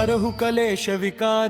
रहु कलेश विकार।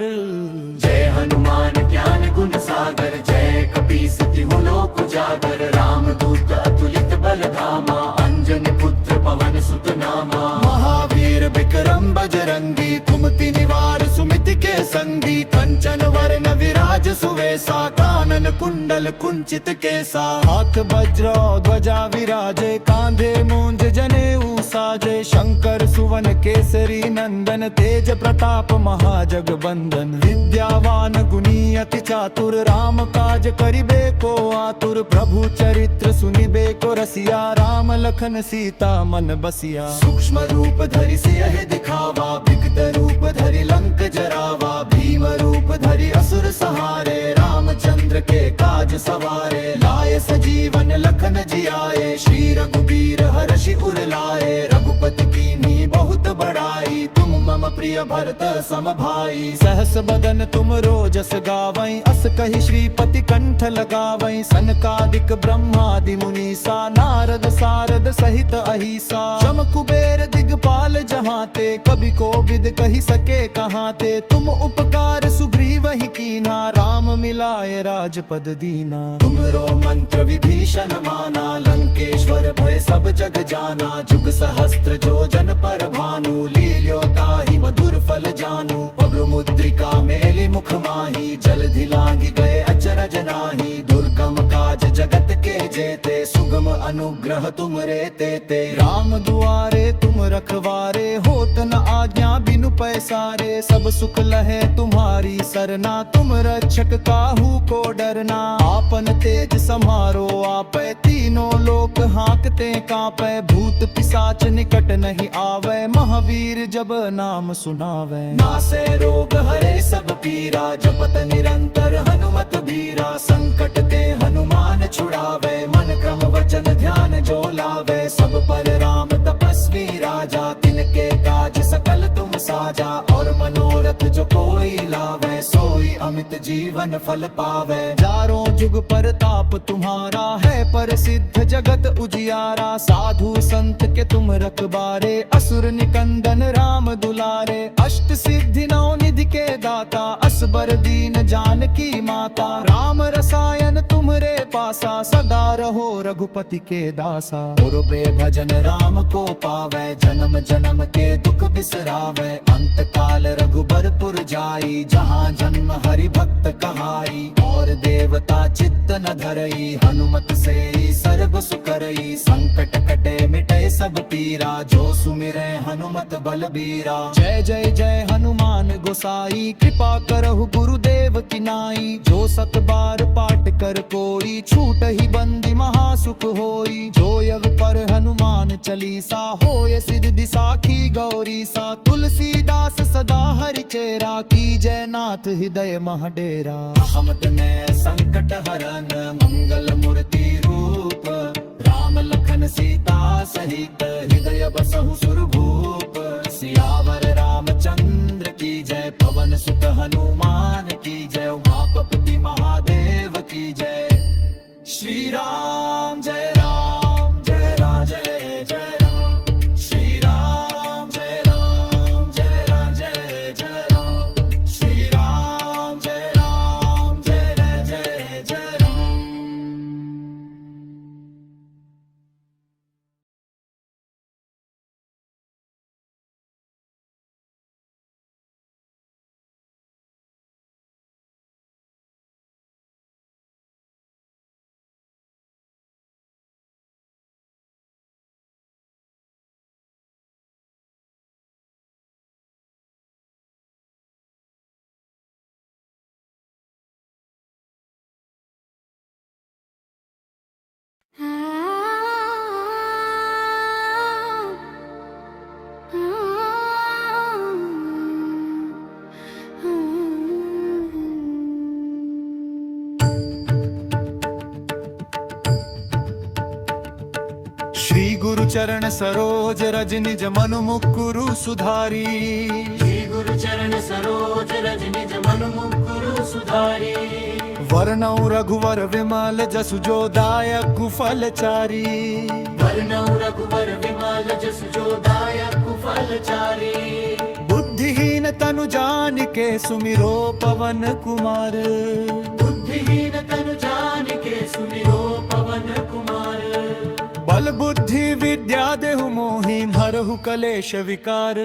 जय हनुमान ज्ञान गुण सागर, जय कपीस तिहु लोक उजागर। रामदूत अतुलित बल धामा, अंजनी पुत्र पवन सुत नामा। महावीर विक्रम बजरंगी, कुमति निवार सुमति के संगी। कंचन वरण विराज सुवेसा, कानन कुंडल कुंचित केसा। हाथ वज्र ध्वजा विराजे, कांधे मूंज जनेऊ साजे। शंकर सुवन केसरी नंदन, तेज प्रताप महाजगबंदन। विद्यावान गुणी अति चातुर, राम काज करिबे को आतुर। प्रभु चरित्र सुनिबे को रसिया, राम लखन सीता मन बसिया। सूक्ष्म रूप धरि सियहि दिखावा, विकट रूप धरि लंक जरावा। भीम रूप धरि असुर सहारे, रामचंद्र के काज सवारे। लाए सजीवन लखन जियाए, श्री रघुबीर हर्षि उर लाए। रघुपति कीन्ही बहुत बड़ाई, तुम मम प्रिय भरत सम भाई। सहस बदन तुम रोजस गावै, अस कहि श्रीपति कंठ लगावै। सनकादिक ब्रह्मादि मुनीसा, नारद सारद सहित अहिसा। जम कुबेर दिगपाल जहाते, कवि कोविद कहि सके कहाते। तुम उपकार सुग्रीव ही कीन्हा, राम मिलाए राजपद दीना। तुमरो मंत्र विभीषण माना, लंकेश्वर भय सब जग जाना। जुग सहस्त्र जो जन पर भानु, लील्यो ताहि मधुर फल जानू। पग मुद्रिका मेलि मुख माही, जलधि लांघि गए अचरज नाही। दुर्गम काज जगत के जेते, सुगम अनुग्रह तुम रे तेते। राम दुआरे तुम रखवारे, होत न आज्ञा बिनु पैसारे। सब सुख लहे तुम्हारी सरना, तुम रक्षक काहू को डरना। आपन तेज समारो आपै, तीनों लोक हाँकते कांपै। भूत पिशाच निकट नहीं आवे, महावीर जब नाम सुनावे। नासे रोग हरे सब पीरा, जपत निरंतर हनुमत बीरा। संकट ते हनुमान छुड़ावे, मन क्रम वचन ध्यान जो लावे। सब पर राम तपस्वी राजा, तिनके काज सकल तुम साजा। और मनोरथ जो कोई लावे, सोई अमित जीवन फल पावे। चारों जुग परताप तुम्हारा है, प्रसिद्ध जगत उजियारा। साधु संत के तुम रखबारे, असुर निकंदन राम दुलारे। अष्ट सिद्धि नौ निधि के दाता, असबर दीन जानकी माता। राम रसायन तुमरे पासा, सदा रहो रघुपति के दासा। पूर्वे भजन राम को पावे, जन्म जन्म के दुख बिसरावे। अंत काल रघुबरपुर जाई, जहाँ जन्म हरि भक्त कहाई। और देवता चित्त न धरई, हनुमत से सर्व सुकरई। संकट कटे मिटे सब पीरा, जो सुमिरै हनुमत बलबीरा। जय जय जय हनुमान गोसाई, कृपा करहु गुरुदेव की नाई। जो सत बार पाठ कर कोई, छूट ही बंदी महासुख होई। जो यग पर हनुमान चालीसा, होय सिद्धि साखी गौरी सा। तुलसीदास सदा हरि चेरा, की जय नाथ हृदय महडेरा। हमत में संकट हरन, मंगल मूर्ति रूप। राम लखन सीता सहित, हृदय बसहु सुरभूप। सियावर रामचंद्र की जय, पवन सुत हनुमान की जय। उमापति महादेव की जय। श्री राम जय राम, जय राम जय जय राम। श्री राम जय राम, जय राम जय जय राम। श्री राम जय राम, जय जय जय जय राम। श्री गुरु चरण सरोज रज निज मनु मुकुरु सुधारी। श्री गुरु चरण सरोज रज निज मनु मुकुरु सुधारी। वरनौ रघुवर विमल जसु जो दायक फलचारी। वरनौ रघुवर विमल जसु जो दायक फलचारी। बुद्धिहीन तनु जान के सुमिरो पवन कुमार। बुद्धिहीन तनु जान के सुमिरो पवन कुमार। बल बुद्धि विद्या देहु मोहि हरहु कलेश विकार।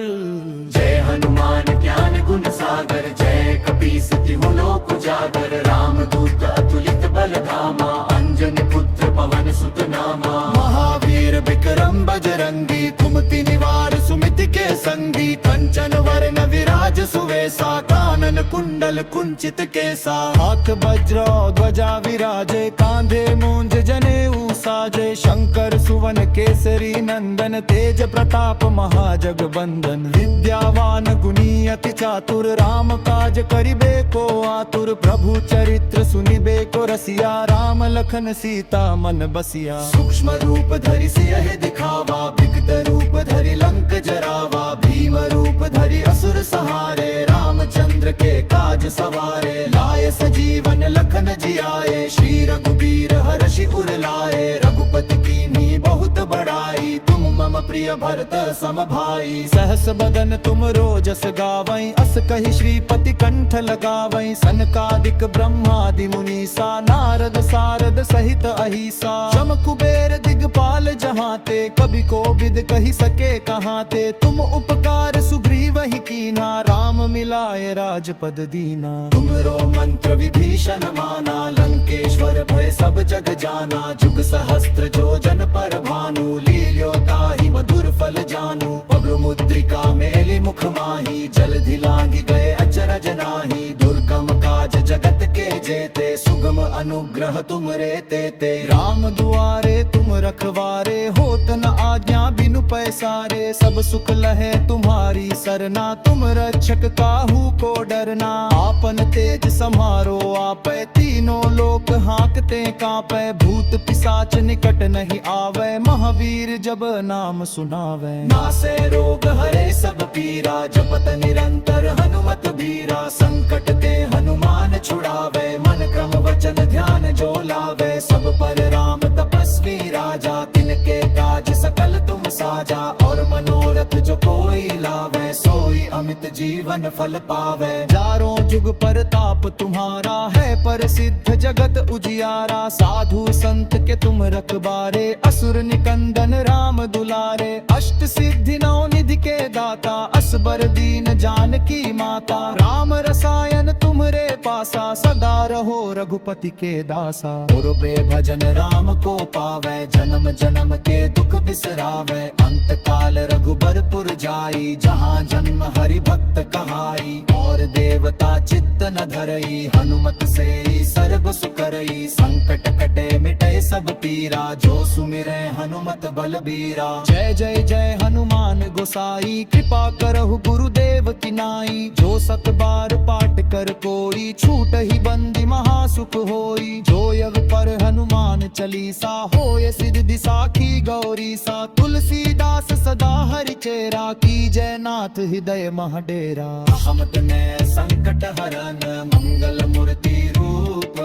जय हनुमान ज्ञान गुण सागर, जय कपीस तिहु लोक उजागर। राम दूत अतुलित बल धामा, अंजनी पुत्र पवन सुत नामा। महावीर विक्रम बजरंगी, कुमति निवार सुमति के संगी। कंचन वरण विराज सुवेसा, कानन कुंडल कुंचित केसा। हाथ वज्र ध्वजा विराजे, कांधे मूंज जनेऊ साजे। शंकर सुवन केसरी नंदन, तेज प्रताप महाजगबंदन। विद्यावान गुणी अति चातुर, राम काज करिबे को आतुर। प्रभु चरित्र सुनिबे को रसिया, राम लखन सीता मन बसिया। सूक्ष्म रूप धरि सियहि दिखावा, विकट रूप धरि लंक जरावा। भीम रूप धरि असुर सहारे, रामचंद्र के काज सवारे। लाए सजीवन लखन जियाए, श्री रघुबीर हर्षि उर लाए। रघुपति कीन्ही बहुत बड़ाई, तुम मम प्रिय भरत सम भाई। सहस बदन तुम रोजस गावई, अस कहि श्रीपति कंठ लगावई। सनकादिक ब्रह्मादि मुनीसा, नारद सारद सहित अहिसा। जम कुबेर दिगपाल जहाते, कभी कोविद कहि सके कहाते। तुम उपकार सुग्रीव ही कीना, राम मिलाए राजपद दीना। तुमरो मंत्र विभीषण माना, लंकेश्वर भय सब जग जाना। जुग सहस्त्र जो जन पर भानु, लील्यो ताहि मधुर फल जानू। पग मुद्रिका मेलि मुख माही, जलधि लांघि गए अचरज नाही। दुर्गम काज जगत के जेते, सुगम अनुग्रह तुम रे तेते। राम दुआरे तुम रखवारे, होत न आज्ञा बिनु पैसारे। सब सुख लहे तुम्हारी सरना, तुम रक्षक काहू को डरना। आपन तेज समारो आपै, तीनों लोक हाँकते कांपै। भूत पिशाच निकट नहीं आवे, महावीर जब नाम सुनावे। नासे रोग हरे सब पीरा, जपत निरंतर हनुमत बीरा। संकट ते हनुमान छुड़ावे, मन क्रम वचन ध्यान जो लावे। सब पर राम तपस्वी राजा, तिनके काज सकल तुम साजा। और मनोरथ जो कोई लावे, सोई अमित जीवन फल पावे। चारों जुग परताप तुम्हारा है, प्रसिद्ध जगत उजियारा। साधु संत के तुम रखबारे, असुर निकंदन राम दुलारे। अष्ट सिद्धि नौ निधि के दाता, असबर दीन जानकी माता। राम रसायन तुम्हरे पासा, सदा रहो रघुपति के दासा। पुरबे भजन राम को पावे, जन्म जन्म के दुख बिसरावे। अंत काल रघुबरपुर जाई, जहाँ जन्म हरि भक्त कहाई। और देवता चित्त न धरई, हनुमत से सर्व सुकरई। संकट कटे मिटे सब पीरा, जो सुमिरै हनुमत बलबीरा। जय जय जय हनुमान गोसाई, कृपा करहु गुरुदेव की नाई। जो सत बार पाठ कर कोई, छूट ही बंदी महासुख होई। जो यग पर हनुमान चालीसा, होय सिद्धि साखी गौरी सा। तुलसीदास सदा हरि चेरा, की जय नाथ हृदय महडेरा। हमत ने संकट हरन, मंगल मूर्ति रूप।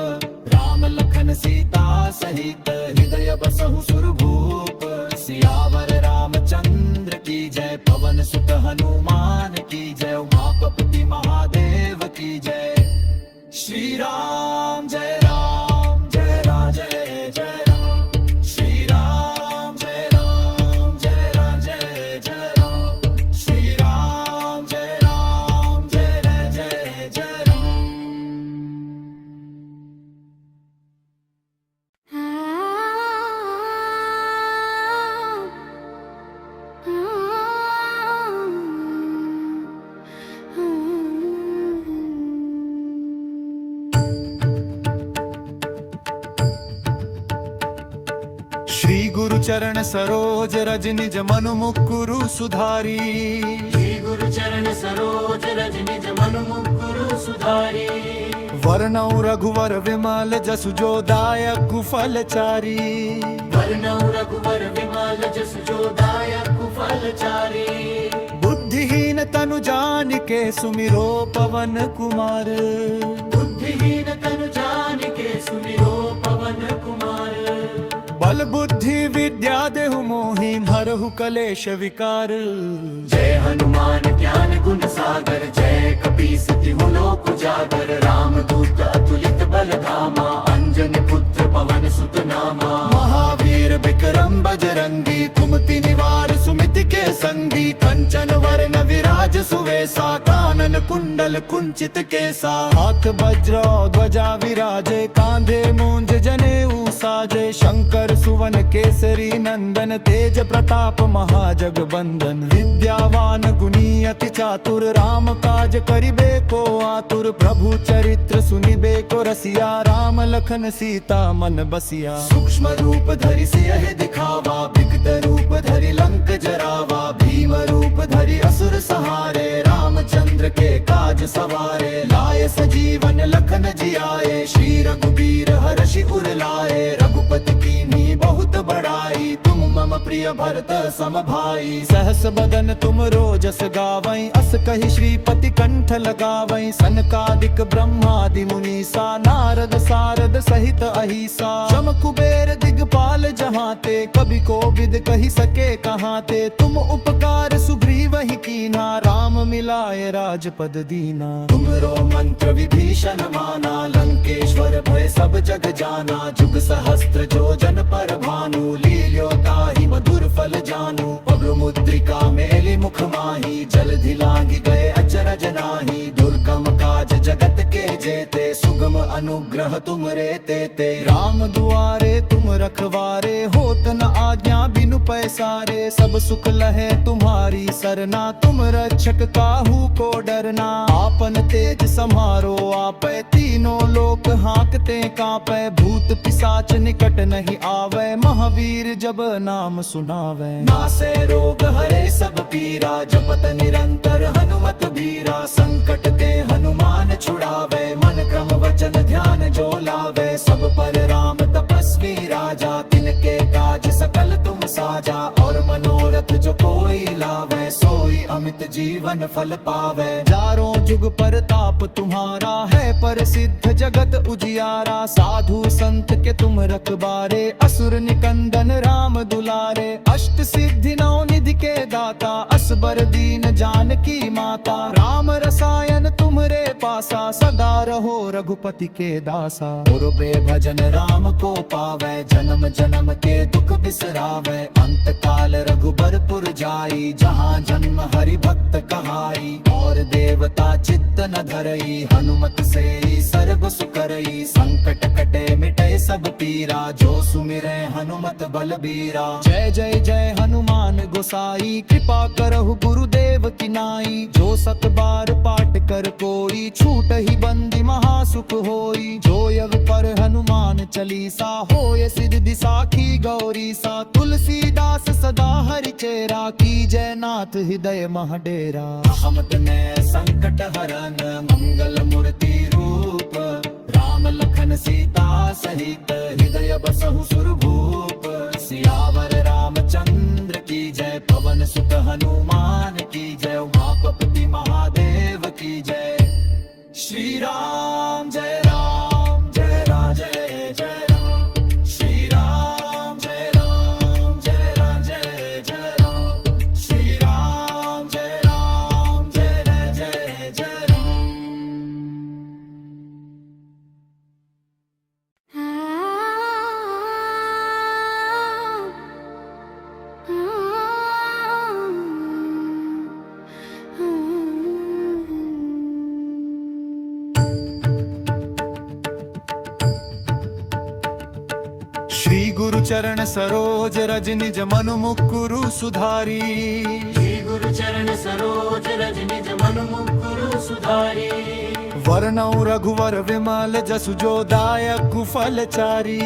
राम लखन सीता सहित, हृदय बसहु सुरभूप। सियावर रामचंद्र की जय, पवन सुत हनुमान की जय। उमापति महादेव की जय। श्री राम जय राम, जय राम जय जय राम। श्री राम जय राम, जय राम जय जय राम। श्री राम जय राम, जय जय जय जय राम। श्री गुरु चरण सरोज रज निज मनु मुकुरु सुधारी। श्री गुरु चरण सरोज रज निज मनु मुकुरु सुधारी। वर्णौ रघुवर विमल जसु जो दायक फलचारी। वर्णौ रघुवर विमल जसु जो दायक फलचारी। बुद्धिहीन तनु जान के सुमिरो पवन कुमार। बुद्धिहीन तनु जान के सुमिरो पवन कुमार। बल बल बुद्धि विद्या देहु मोहि हरहु कलेश विकार। जय हनुमान ज्ञान गुण सागर, जय कपीस तिहु लोक उजागर। रामदूत अतुलित बल धामा, अंजनी पुत्र पवन सुत नामा। महावीर विक्रम बजरंगी, कुमति निवार सुमति के संगी। कंचन वरण विराज सुवेसा, कानन कुंडल कुंचित केसा। हाथ वज्र ध्वजा विराजे, कांधे मूंज जनेऊ साजे। शंकर सुवन केसरी नंदन, तेज प्रताप महाजगबंदन। विद्यावान गुणी अति चातुर, राम काज करिबे को आतुर। प्रभु चरित्र सुनिबे को रसिया, राम लखन सीता मन बसिया। सूक्ष्म रूप धरि सियहि दिखावा, विकट रूप धरि लंक जरावा। भीम रूप धरि असुर सहारे, रामचंद्र के काज सवारे। लाए सजीवन लखन जियाए, श्री रघुबीर हर्षि उर लाए। रघुपति कीन्ही बहुत बड़ाई, तुम मम प्रिय भरत सम भाई। सहस बदन तुम रोजस गावै, अस कहि श्रीपति कंठ लगावै। सनकादिक ब्रह्मादि मुनीसा, नारद सारद सहित अहिसा। शम कुबेर दिगपाल जहाते, कवि कोविद कहि सके कहाते। तुम उपकार सुग्रीव ही कीन्हा, राम मिलाए राजपद दीना। तुमरो मंत्र विभीषण माना, लंकेश्वर भय सब जग जाना। जुग सहस्त्र जो जन पर भानु, लील्यो ताहि मधुर फल जानू। पग मुद्रिका मेलि मुख माही, जलधि लांघि गए अचरज नाही। दुर्गम काज जगत के जेते, सुगम अनुग्रह तुम रे तेते। राम दुआरे तुम रखवारे, होत न आज्ञा बिनु पैसारे। सब सुख लहे तुम्हारी सरना, तुम रक्षक काहू को डरना। आपन तेज समारो आपै, तीनों लोक हांकते कांपै। भूत पिशाच निकट नहीं आवे, महावीर जब नाम सुनावे। नासे रोग हरे सब पीरा, जपत निरंतर हनुमत बीरा। संकट ते हनुमान छुड़ावे, मन क्रम वचन ध्यान जो लावे। सब पर राम तपस्वी राजा, तिनके काज सकल तुम साजा। और मनोरथ जो कोई लावे, सोई अमित जीवन फल पावे। चारों जुग परताप तुम्हारा है, प्रसिद्ध जगत उजियारा। साधु संत के तुम रखबारे, असुर निकंदन राम दुलारे। अष्ट सिद्धि नौ निधि के दाता, असबर दीन जानकी माता। राम रसायन तुमरे पासा, सदा रहो रघुपति के दासा। पूर्वे भजन राम को पावे, जन्म जन्म के दुख बिसरावे। अंत काल रघुबरपुर जाई, जहाँ जन्म हरि भक्त कहाई। और देवता चित्त न धरई, हनुमत से सर्व सुकरई। संकट कटे मिटे सब पीरा, जो सुमिरै हनुमत बलबीरा। जय जय जय हनुमान गोसाई, कृपा करहु गुरुदेव की नाई। जो सत बार पाठ कर कोई, छूट ही बंदी महासुख होई। जो यग पर हनुमान चालीसा, होय सिद्धि साखी गौरी सा। तुलसीदास सदा हरि चेरा, की जय नाथ हृदय महडेरा। हमत ने संकट हरन, मंगल मूर्ति रूप। राम लखन सीता सहित, हृदय बसहु सुरभूप। सियावर रामचंद्र की जय, पवन सुत हनुमान की जय। उमापति महादेव की जय। श्री राम जय राम, जय राम जय जय राम। श्री राम जय राम, जय राम जय जय राम। श्री राम जय राम, जय जय जय जय राम। श्री गुरु चरण सरोज रज निज मनु मुकुरु सुधारी। श्री गुरु चरण सरोज रज निज मनु मुकुरु सुधारी। वर्णौ रघुवर विमल जसु जो दायक फल चारी।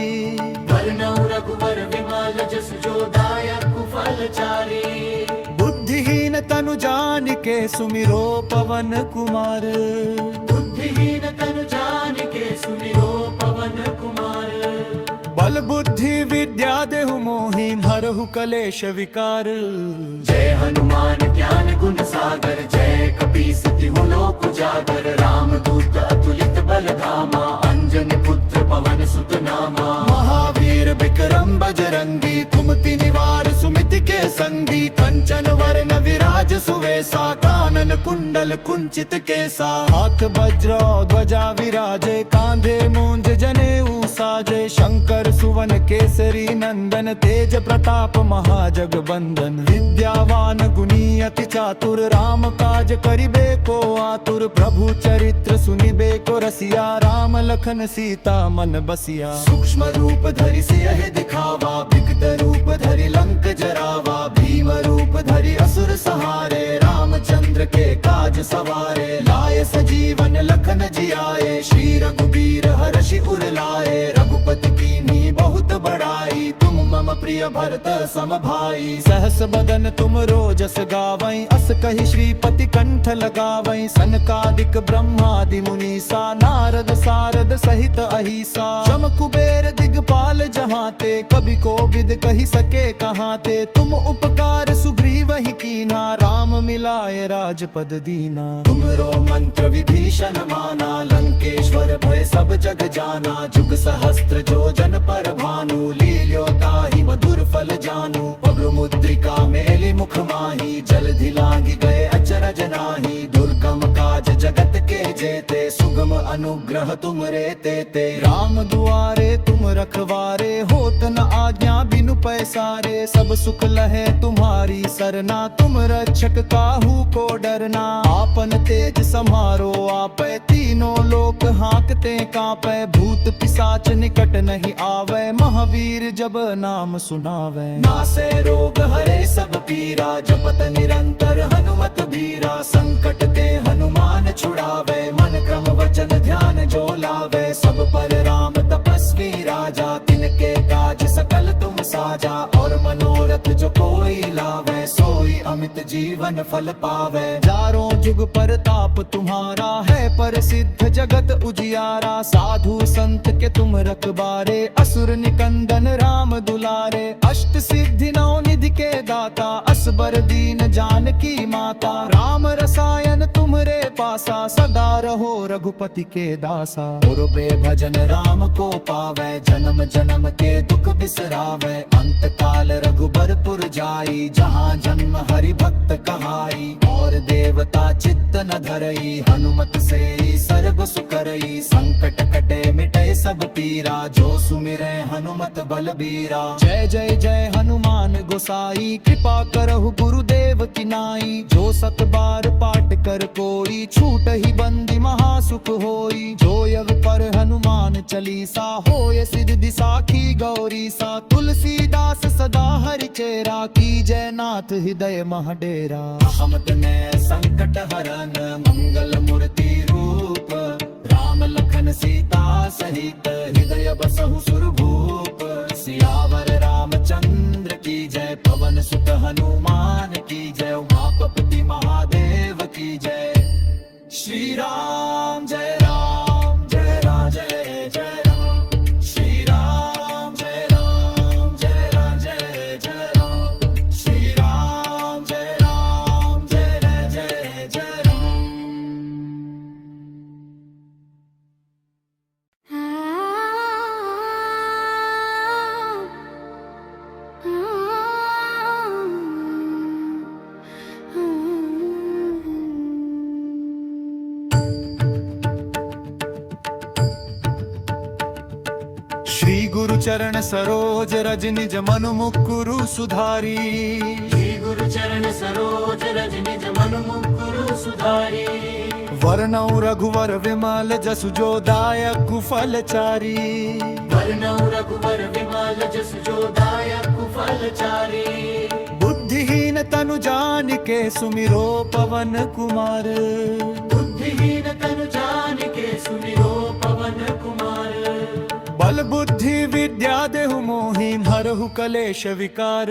वर्णौ रघुवर विमल जसु जो दायक फल चारी। बुद्धिहीन तनु जान के सुमिरो पवन कुमार। बुद्धिहीन तनु जान के सुमिरो पवन कुमार। बल बुद्धि विद्या देहु मोहि हरहु कलेश विकार। जय हनुमान ज्ञान गुण सागर, जय कपीस तिहु लोक उजागर। रामदूत अतुलित बल धामा, अंजनी पुत्र पवन सुत नामा। महावीर विक्रम बजरंगी कुमति निवार सुमिति के संगी कंचन वरण विराज सुवेसा कानन कुंडल कुंचित केसा हाथ वज्र ध्वजा विराजे कांधे मूंज जनेऊ साजे शंकर सुवन केसरी नंदन तेज प्रताप महाजगबंदन विद्यावान गुणी अति चातुर राम काज करिबे को आतुर प्रभु चरित्र सुनिबे को रसिया राम लखन सीता मन बसिया सूक्ष्म रूप धरि सियहि दिखावा विकट रूप धरि लंक जरावा भीम रूप धरि असुर सहारे रामचंद्र के काज सवारे लाय सजीवन लखन जियाए श्री रघुबीर हर्षि उर लाए रघुपति कीन्ही बहुत बड़ाई तुम मम प्रिय भरत सम भाई सहस बदन तुम रोजस गावई अस कहि श्रीपति कंठ लगावई सनकादिक ब्रह्मादि मुनीसा नारद सारद सहित अहिसा शम कुबेर दिगपाल जहाते कभी को विद कही सके कहाते तुम उपकार सुग्रीव ही कीना राम मिलाए राजपद दीना तुमरो मंत्र विभीषण माना लंकेश्वर भय सब जग जाना जुग सहस्त्र जो जन पर भानु लील्यो ताहि मधुर फल जानू पग मुद्रिका मेलि मुख माही जलधि लांघि गए अचरज नाही दुर्गम काज जगत के जेते सुगम अनुग्रह तुम रे तेते राम दुआरे तुम रखवारे होत न आज्ञा बिनु पैसारे सब सुख लहे तुम्हारी सरना तुम रक्षक काहू को डरना आपन तेज समारो आपै तीनों लोक हाँकते कांपै भूत पिशाच निकट नहीं आवे महावीर जब नाम सुनावे नासे रोग हरे सब पीरा जपत निरंतर हनुमत बीरा संकट ते हनुमान छुड़ावे मन क्रम वचन ध्यान जो लावे सब पर राम तपस्वी राजा तिनके काज सकल तुम साजा और मनोरथ जो कोई लावे सोई अमित जीवन फल पावे चारों जुग परताप तुम्हारा है प्रसिद्ध जगत उजियारा साधु संत के तुम रखबारे असुर निकंदन राम दुलारे अष्ट सिद्धि नौ निधि के दाता असबर दीन जानकी माता राम रसायन तुमरे पासा सदा रहो रघुपति के दासा पूर्वे भजन राम को पावे जन्म जन्म के दुख बिसरावे अंत काल रघुबरपुर जाई जहाँ जन्म हरि भक्त कहाई और देवता चित्त न धरई हनुमत से सर्व सुकरई संकट कटे मिटे सब पीरा जो सुमिरे हनुमत बलबीरा जय जय जय हनुमान गोसाई कृपा करहु गुरुदेव की नाई जो सत बार पाठ कर कोई छूट ही बंदी महासुख होई जो यग पर हनुमान चलीसा होय सिद्धि साखी गौरी सा तुलसीदास सदा हरि चेरा की जय नाथ हृदय महडेरा हमत ने संकट हरन मंगल मूर्ति रूप राम लखन सीता सहित हृदय बसहु सुरभूप सियावर रामचंद्र की जय पवन सुत हनुमान की जय उमापति महादेव की जय श्री राम जय राम जय राम जय जय राम श्री राम जय राम जय राम जय जय राम श्री राम जय राम जय जय जय राम श्री गुरु चरण सरोज रज निज मनु मुकुरु सुधारी श्री गुरु चरण सरोज रज निज मनु मुकुरु सुधारी वर्णौ रघुवर विमल जसु जो दायक फल चारी वर्णौ रघुवर विमल जसु जो दायक फल चारी बुद्धिहीन तनु जान के सुमिरो पवन कुमार बुद्धिहीन तनु जान के सुमिरो पवन कुमार बल बुद्धि विद्या देहु मोहि हरहु कलेश विकार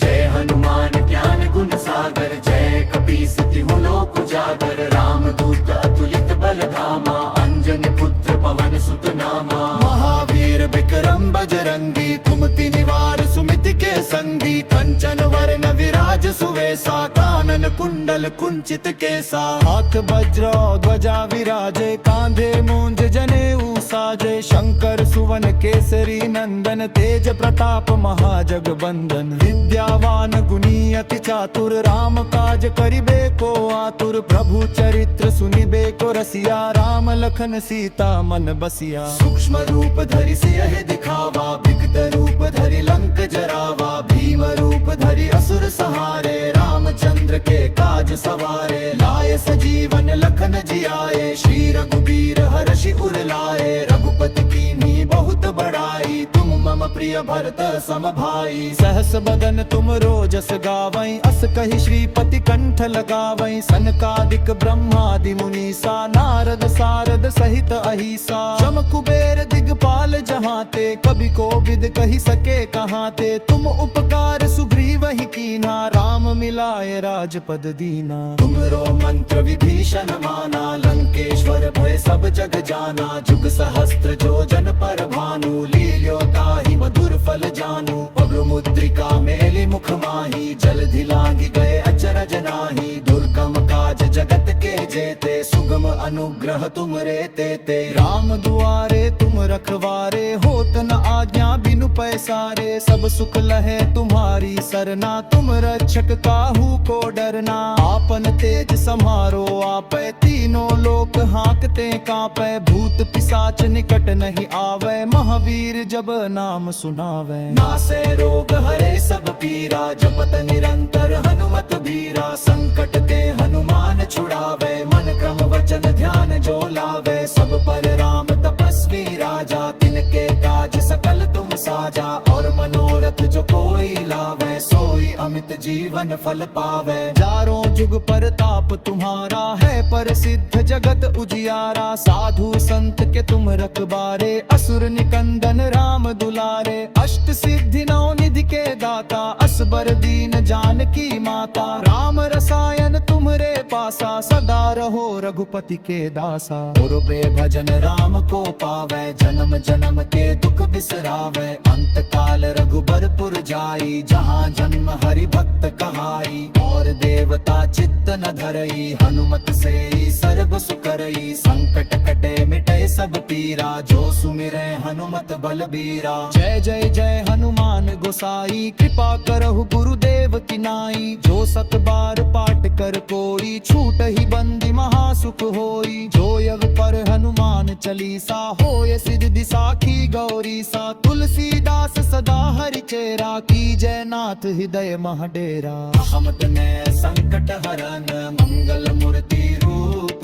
जय हनुमान ज्ञान गुण सागर जय कपीस तिहु लोक उजागर राम दूत अतुलित बल धामा अंजनी पुत्र पवन सुत नामा महावीर विक्रम बजरंगी कुमति निवार सुमिति के संगी कंचन वर्ण विराज सुवेसा कानन कुंडल कुंचित केसा हाथ वज्र ध्वजा विराजे कांधे मूंज जनेऊ साजे शंकर सुवन केसरी नंदन तेज प्रताप महाजग बंदन विद्यावान गुणी अति चातुर राम काज करिबे को आतुर प्रभु चरित्र सुनिबे को रसिया राम लखन सीता मन बसिया सूक्ष्म रूप धरि सियहि दिखावा विकट रूप धरि लंक जरावा भीम रूप धरि असुर सहारे रामचंद्र के काज सवारे लाए सजीवन लखन जियाए श्री रघुबीर हर्षि उर लाए रघुपति कीन्ही बहुत बड़ाई तुम मम प्रिय भरत सम भाई सहस बदन तुम रोजस गावई अस कहि श्रीपति कंठ लगावई सनकादिक ब्रह्मादि मुनीसा नारद सारद सहित अहिसा शम कुबेर दिगपाल जहाँ ते कभी को विद कही सके कहाँ ते तुम उपकार सुग्रीव ही कीना राम मिलाए राजपद दीना तुमरो मंत्र विभीषण माना लंकेश्वर भय सब जग जाना जुग सहस्त्र जो जन पर भानु लील्यो ताहि मधुर फल जानू पग मुद्रिका मेलि मुख माही जल धिलांगी गए अचरज नाही दुर्गम काज जगत के जेते सुगम अनुग्रह तुम रे ते राम दुआरे तुम रखवारे होत न आज्ञा बिनु पैसारे सब सुख लहे तुम्हारी सरना तुम रक्षक काहू को डरना आपन तेज समारो आपै तीनों लोक हाँकते कांपै भूत पिशाच निकट नहीं आवे महावीर जब नाम सुनावे नासे रोग हरे सब पीरा जपत निरंतर हनुमत बीरा संकट ते हनुमान छुड़ावे मन क्रम वचन ध्यान जो लावे सब पर राम तपस्वी राजा तिनके काज सकल तुम साजा और मनोरथ जो कोई लावे सोई अमित जीवन फल पावे चारों जुग परताप तुम्हारा है प्रसिद्ध जगत उजियारा साधु संत के तुम रखबारे असुर निकंदन राम दुलारे अष्ट सिद्धि नौ निधि के दाता असबर दीन जानकी माता राम रसायन तुम्हरे पासा सदा रहो रघुपति के दासा पूर्वे भजन राम को पावे जन्म जन्म के दुख बिसरावे अंत काल रघुबरपुर जाई जहाँ जन्म हरि भक्त कहाई और देवता चित्त न धरई हनुमत से सर्व सुकरई संकट कटे मिटे सब पीरा जो सुमिरे हनुमत बलबीरा जय जय जय हनुमान गोसाई कृपा करहु गुरुदेव की नाई जो सत बार पाठ कर कोई छूट ही बंदी महासुख होई जो यव पर हनुमान चालीसा होय सिद्धि साखी गौरी सा तुलसीदास सदा हरि चेरा की जय नाथ हृदय महडेरा हमत में संकट हरन मंगल मूर्ति रूप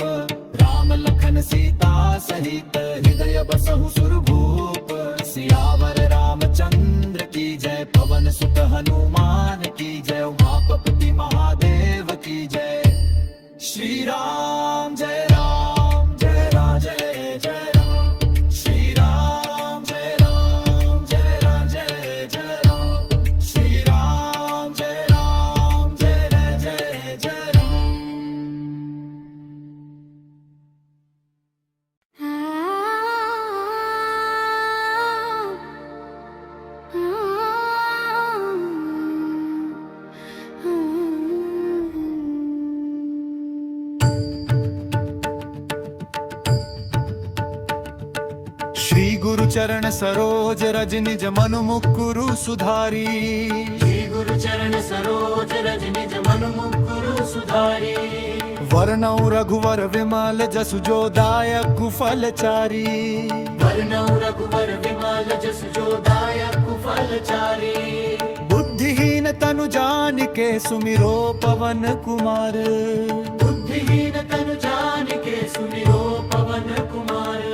राम लखन सीता सहित हृदय बसहु सुरभूप सियावर रामचंद्र की जय पवन सुत हनुमान की जय उमापति महादेव की जय श्री राम जय राम जय राम जय जय राम श्री राम जय राम जय राम जय जय राम श्री राम जय राम जय जय जय राम श्री गुरु चरण सरोज रज निज मनु मुकुरु सुधारी श्री गुरु चरण सरोज रज निज मनु मुकुरु सुधारी वर्णौ रघुवर विमल जसु जो दायक फल चारी वर्णौ रघुवर विमल जसु जो दायक फल चारी बुद्धिहीन तनु जान के सुमिरो पवन कुमार बुद्धिहीन तनु जान के सुमिरो पवन कुमार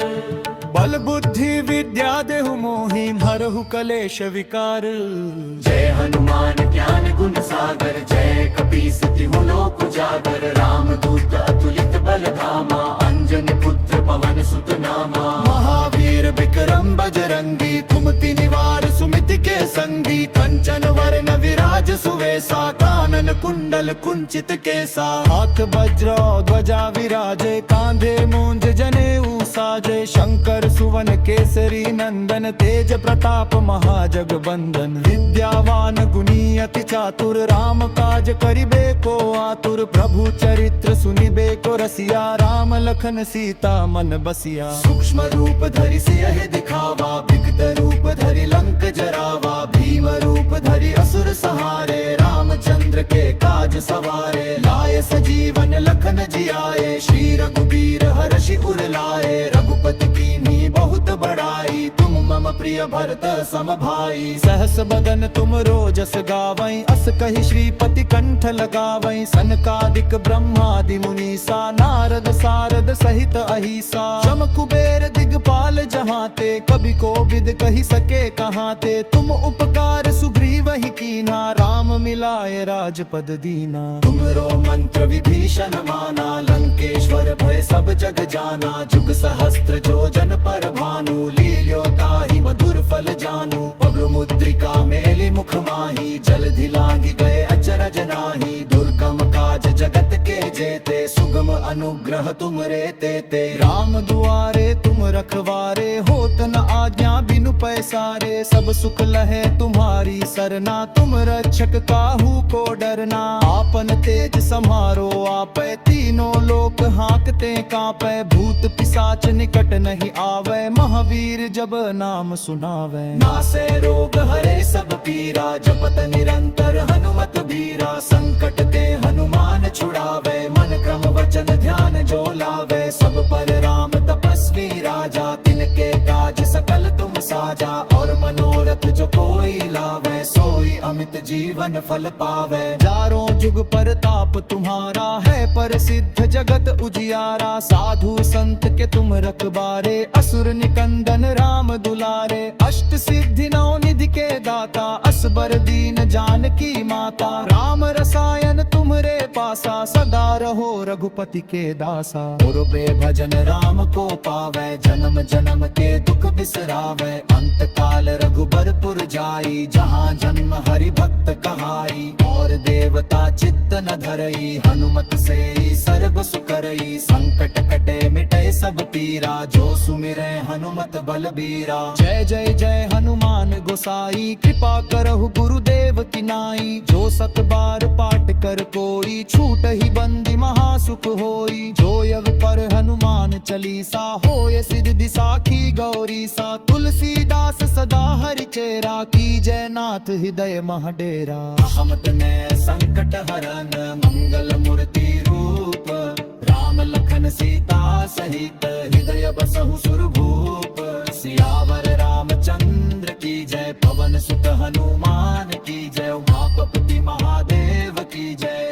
बल बुद्धि विद्या देहु मोहि हरहु कलेश विकार जय हनुमान ज्ञान गुण सागर जय कपीस तिहु लोक उजागर राम दूत अतुलित बल धामा अंजनी पुत्र पवन सुत नामा महावीर विक्रम बजरंगी कुमति निवार सुमिति के संगी कंचन वरण विराज विराज सुवेसा कानन कुंडल कुंचित केसा हाथ वज्र ध्वजा विराजे कांधे मूंज जनेऊ साजे शंकर सुवन केसरी नंदन तेज प्रताप महाजगबंदन विद्यावान गुणी अति चातुर राम काज करिबे को आतुर प्रभु चरित्र सुनिबे को रसिया राम लखन सीता मन बसिया सूक्ष्म रूप धरि सियहि दिखावा विकट रूप धरि लंक जरावा भीम रूप धरि असुर सहारे रामचंद्र के काज सवारे लाए सजीवन लखन जियाए श्री रघुबीर हर्षि उर लाए रघुपति कीन्ही बहुत बड़ाई तुम मम प्रिय भरत सम भाई सहस बदन तुम रोजस गावई अस कहि श्रीपति कंठ लगावई सनकादिक ब्रह्मादि मुनीसा नारद सारद सहित अहिसा शम कुबेर दिगपाल जहाँ ते कभी को विद कही सके कहाँ ते तुम उपकार सुग्रीव ही कीना राम मिलाए राजपद दीना तुमरो मंत्र विभीषण माना लंकेश्वर भय सब जग जाना जुग सहस्त्र जो जन पर भानु लील्यो ताहि मधुर फल जानू पग मुद्रिका मेलि मुख माही जल धिलांगी गए अचरज नाही दुर्गम काज जगत के जेते सुगम अनुग्रह तुम रे ते राम दुआरे तुम रखवारे होत न आज्ञा बिनु पैसारे सब सुख लहे तुम्हारी सरना तुम रक्षक काहू को डरना आपन तेज समारो आपै तीनों लोक हाँकते कांपै भूत पिशाच निकट नहीं आवे महावीर जब नाम सुनावे नासे रोग हरे सब पीरा जपत निरंतर हनुमत बीरा संकट ते हनुमान छुड़ावे मन क्रम वचन ध्यान जो लावे सब पर राम तपस्वी राजा तिनके काज सकल तुम साजा और मनोरथ जो कोई लावे सोई अमित जीवन फल पावे चारों जुग परताप तुम्हारा है प्रसिद्ध जगत उजियारा साधु संत के तुम रखबारे असुर निकंदन राम दुलारे अष्ट सिद्धि नौ निधि के दाता असबर दीन जानकी माता राम रसायन तुम्हरे पासा सदा रहो रघुपति के दासा पूर्वे भजन राम को पावे जन्म जन्म के दुख बिसरावे अंत काल रघुबरपुर जाई जहाँ जन्म हरि भक्त कहाई और देवता चित्त न धरई हनुमत से सर्व सुकरई संकट कटे मिटे सब पीरा जो सुमिरै हनुमत बलबीरा जय जय जय हनुमान गोसाई कृपा करहु गुरुदेव की नाई जो सत बार पाठ कर कोई छूट ही बंदी महासुख होई जो यग पर हनुमान चालीसा होय सिद्धि साखी गौरी सा तुलसीदास सदा हरि चेरा की जय नाथ हृदय महडेरा हमत में संकट हरन मंगल मूर्ति रूप राम लखन सीता सहित हृदय बसहु सुरभूप सियावर रामचंद्र की जय पवन सुत हनुमान की जय उमापति महादेव की जय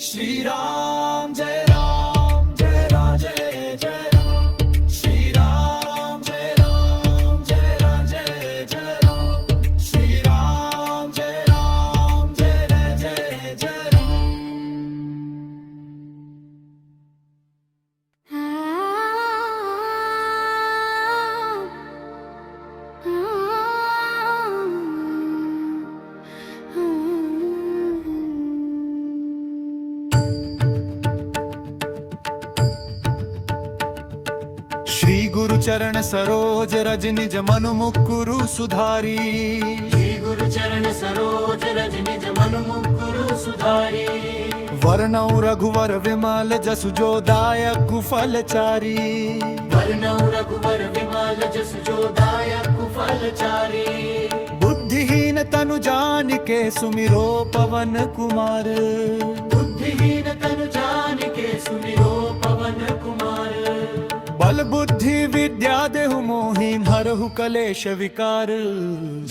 श्री राम जय राम जय राम जय जय राम श्री राम जय राम जय राम जय जय राम श्री राम जय राम जय जय जय राम श्री गुरु चरण सरोज रज निज मनु मुकुरु सुधारी श्री गुरु चरण सरोज रज निज मनु मुकुरु सुधारी वर्णौ रघुवर विमल जसु जो दायक फल चारी वर्णौ रघुवर विमल जसु जो दायक फल चारी बुद्धिहीन तनु जान के सुमिरो पवन कुमार बुद्धिहीन तनु जान के सुमिरो पवन कुमार बल बुद्धि विद्या देहु मोहि हरहु कलेश विकार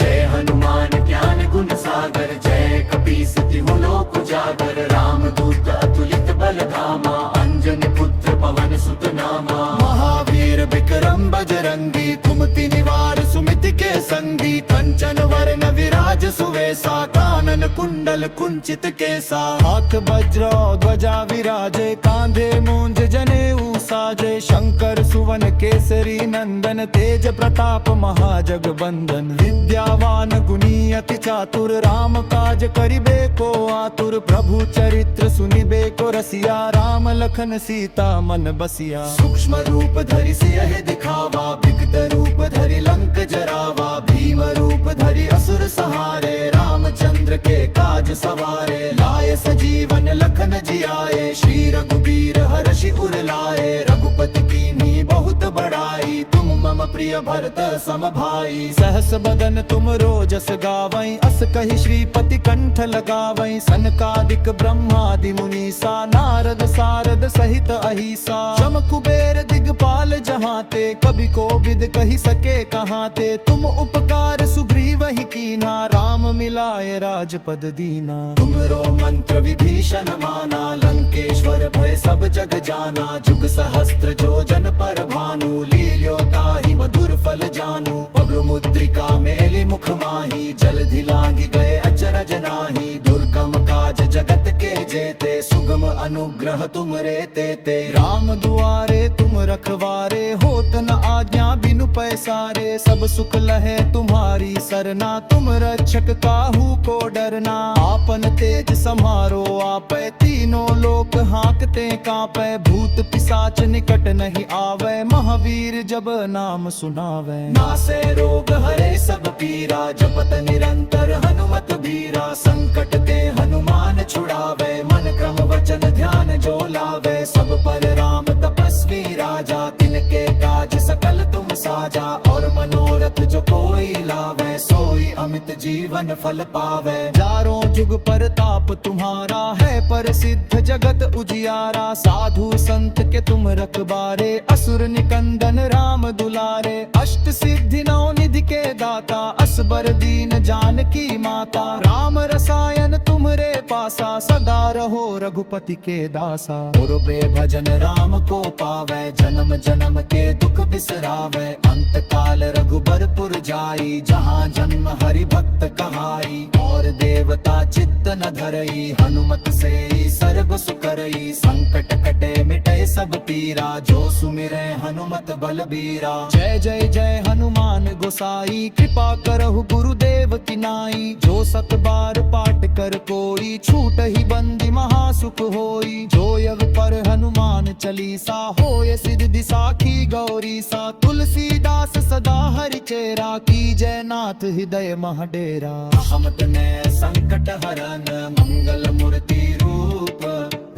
जय हनुमान ज्ञान गुण सागर जय कपीस तिहु लोक उजागर राम दूत अतुलित बल धामा अंजनी पुत्र पवन सुत नामा महावीर विक्रम बजरंगी कुमति निवार सुमिति के संगी कंचन वरण विराज सुवेसा कानन कानन कुंडल कुंचित केसा हाथ वज्र ध्वजा विराजे कांधे मूंज जनेऊ साजे शंकर सुवन केसरी नंदन तेज प्रताप महाजग बंदन विद्यावान गुणी अति चातुर राम काज करिबे को आतुर प्रभु चरित्र सुनिबे को रसिया राम लखन सीता मन बसिया सूक्ष्म रूप धरि सियहि दिखावा विकट रूप धरि लंक जरावा भीम रूप धरि असुर सहारे रामचंद्र के काज सवारे लाए सजीवन लखन जियाए श्री रघुबीर हर्षि उर लाए रघुपति कीन्ही बहुत बड़ाई तुम मम प्रिय भरत सम भाई सहस बदन तुम रोजस गावई अस कहि श्रीपति कंठ लगावई सनकादिक ब्रह्मादि मुनीसा नारद सारद सहित अहिसा शम कुबेर दिगपाल जहाँ ते कभी को विद कही सके कहाँ ते तुम उपकार सुग्रीव ही कीना राम मिलाए राजपद दीना तुमरो मंत्र विभीषण माना लंकेश्वर भय सब जग जाना जुग सहस्त्र जो जन पर भानु लील्यो ताहि मधुर फल जानू पग मुद्रिका मेली मुख माही जलधि लांघि गए अचरज नाही दुर्गम काज जगत के जेते सुगम अनुग्रह तुम रे ते राम दुआरे तुम रखवारे होत न आज्ञा बिनु पैसारे सब सुख लहे तुम्हारी सरना तुम रक्षक काहू को डरना आपन तेज समारो आपै तीनों लोक हाँकते कांपै भूत पिशाच निकट नहीं आवे महावीर जब नाम सुनावे नासे रोग हरे सब पीरा जपत निरंतर हनुमत बीरा संकट ते हनुमान छुड़ावे मन क्रम वचन ध्यान जो लावे सब पर राम तपस्वी राजा तिनके काज सकल तुम साजा और मनोरथ जो कोई लावे सोई अमित जीवन फल पावे चारों जुग परताप तुम्हारा है प्रसिद्ध जगत उजियारा साधु संत के तुम रखबारे असुर निकंदन राम दुलारे अष्ट सिद्धि नौ निधि के दाता असबर दीन जानकी माता राम रसायन तुमरे पासा सदा रहो रघुपति के दासा पूर्वे भजन राम को पावे जन्म जन्म के दुख बिसरावे अंत काल रघुबरपुर जाई जहाँ जन्म हरि भक्त कहाई और देवता चित्त न धरई हनुमत से सर्व सुकरई संकट कटे मिटे सब पीरा जो सुमिरे हनुमत बलबीरा जय जय जय हनुमान गोसाई कृपा करहु गुरुदेव की नाई जो सत बार पाठ कर कोई छूट ही बंदी महासुख होई जो यग पर हनुमान चलीसा होय सिद्धि साखी गौरी सा तुलसीदास सदा हरि चेरा की जय नाथ हृदय महडेरा हमत ने संकट हरन मंगल मूर्ति रूप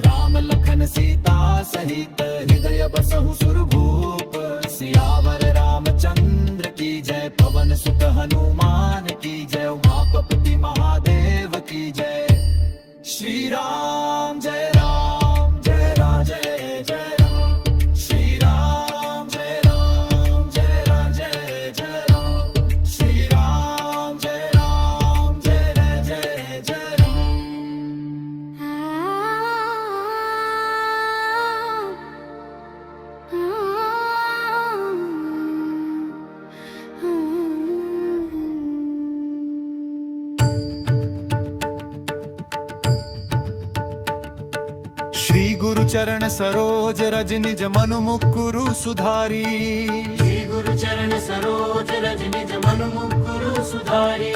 राम लखन सीता सहित हृदय बसहु सुरभूप सियावर रामचंद्र की जय पवन सुत हनुमान की जय उमापति महादेव की जय श्री राम जय राम जय राम जय जय राम श्री राम जय राम जय राम जय जय राम श्री राम जय राम जय जय जय राम श्री गुरु चरण सरोज रज निज मनु मुकुरु सुधारी श्री गुरु चरण सरोज रज निज मन मुकुरु सुधारी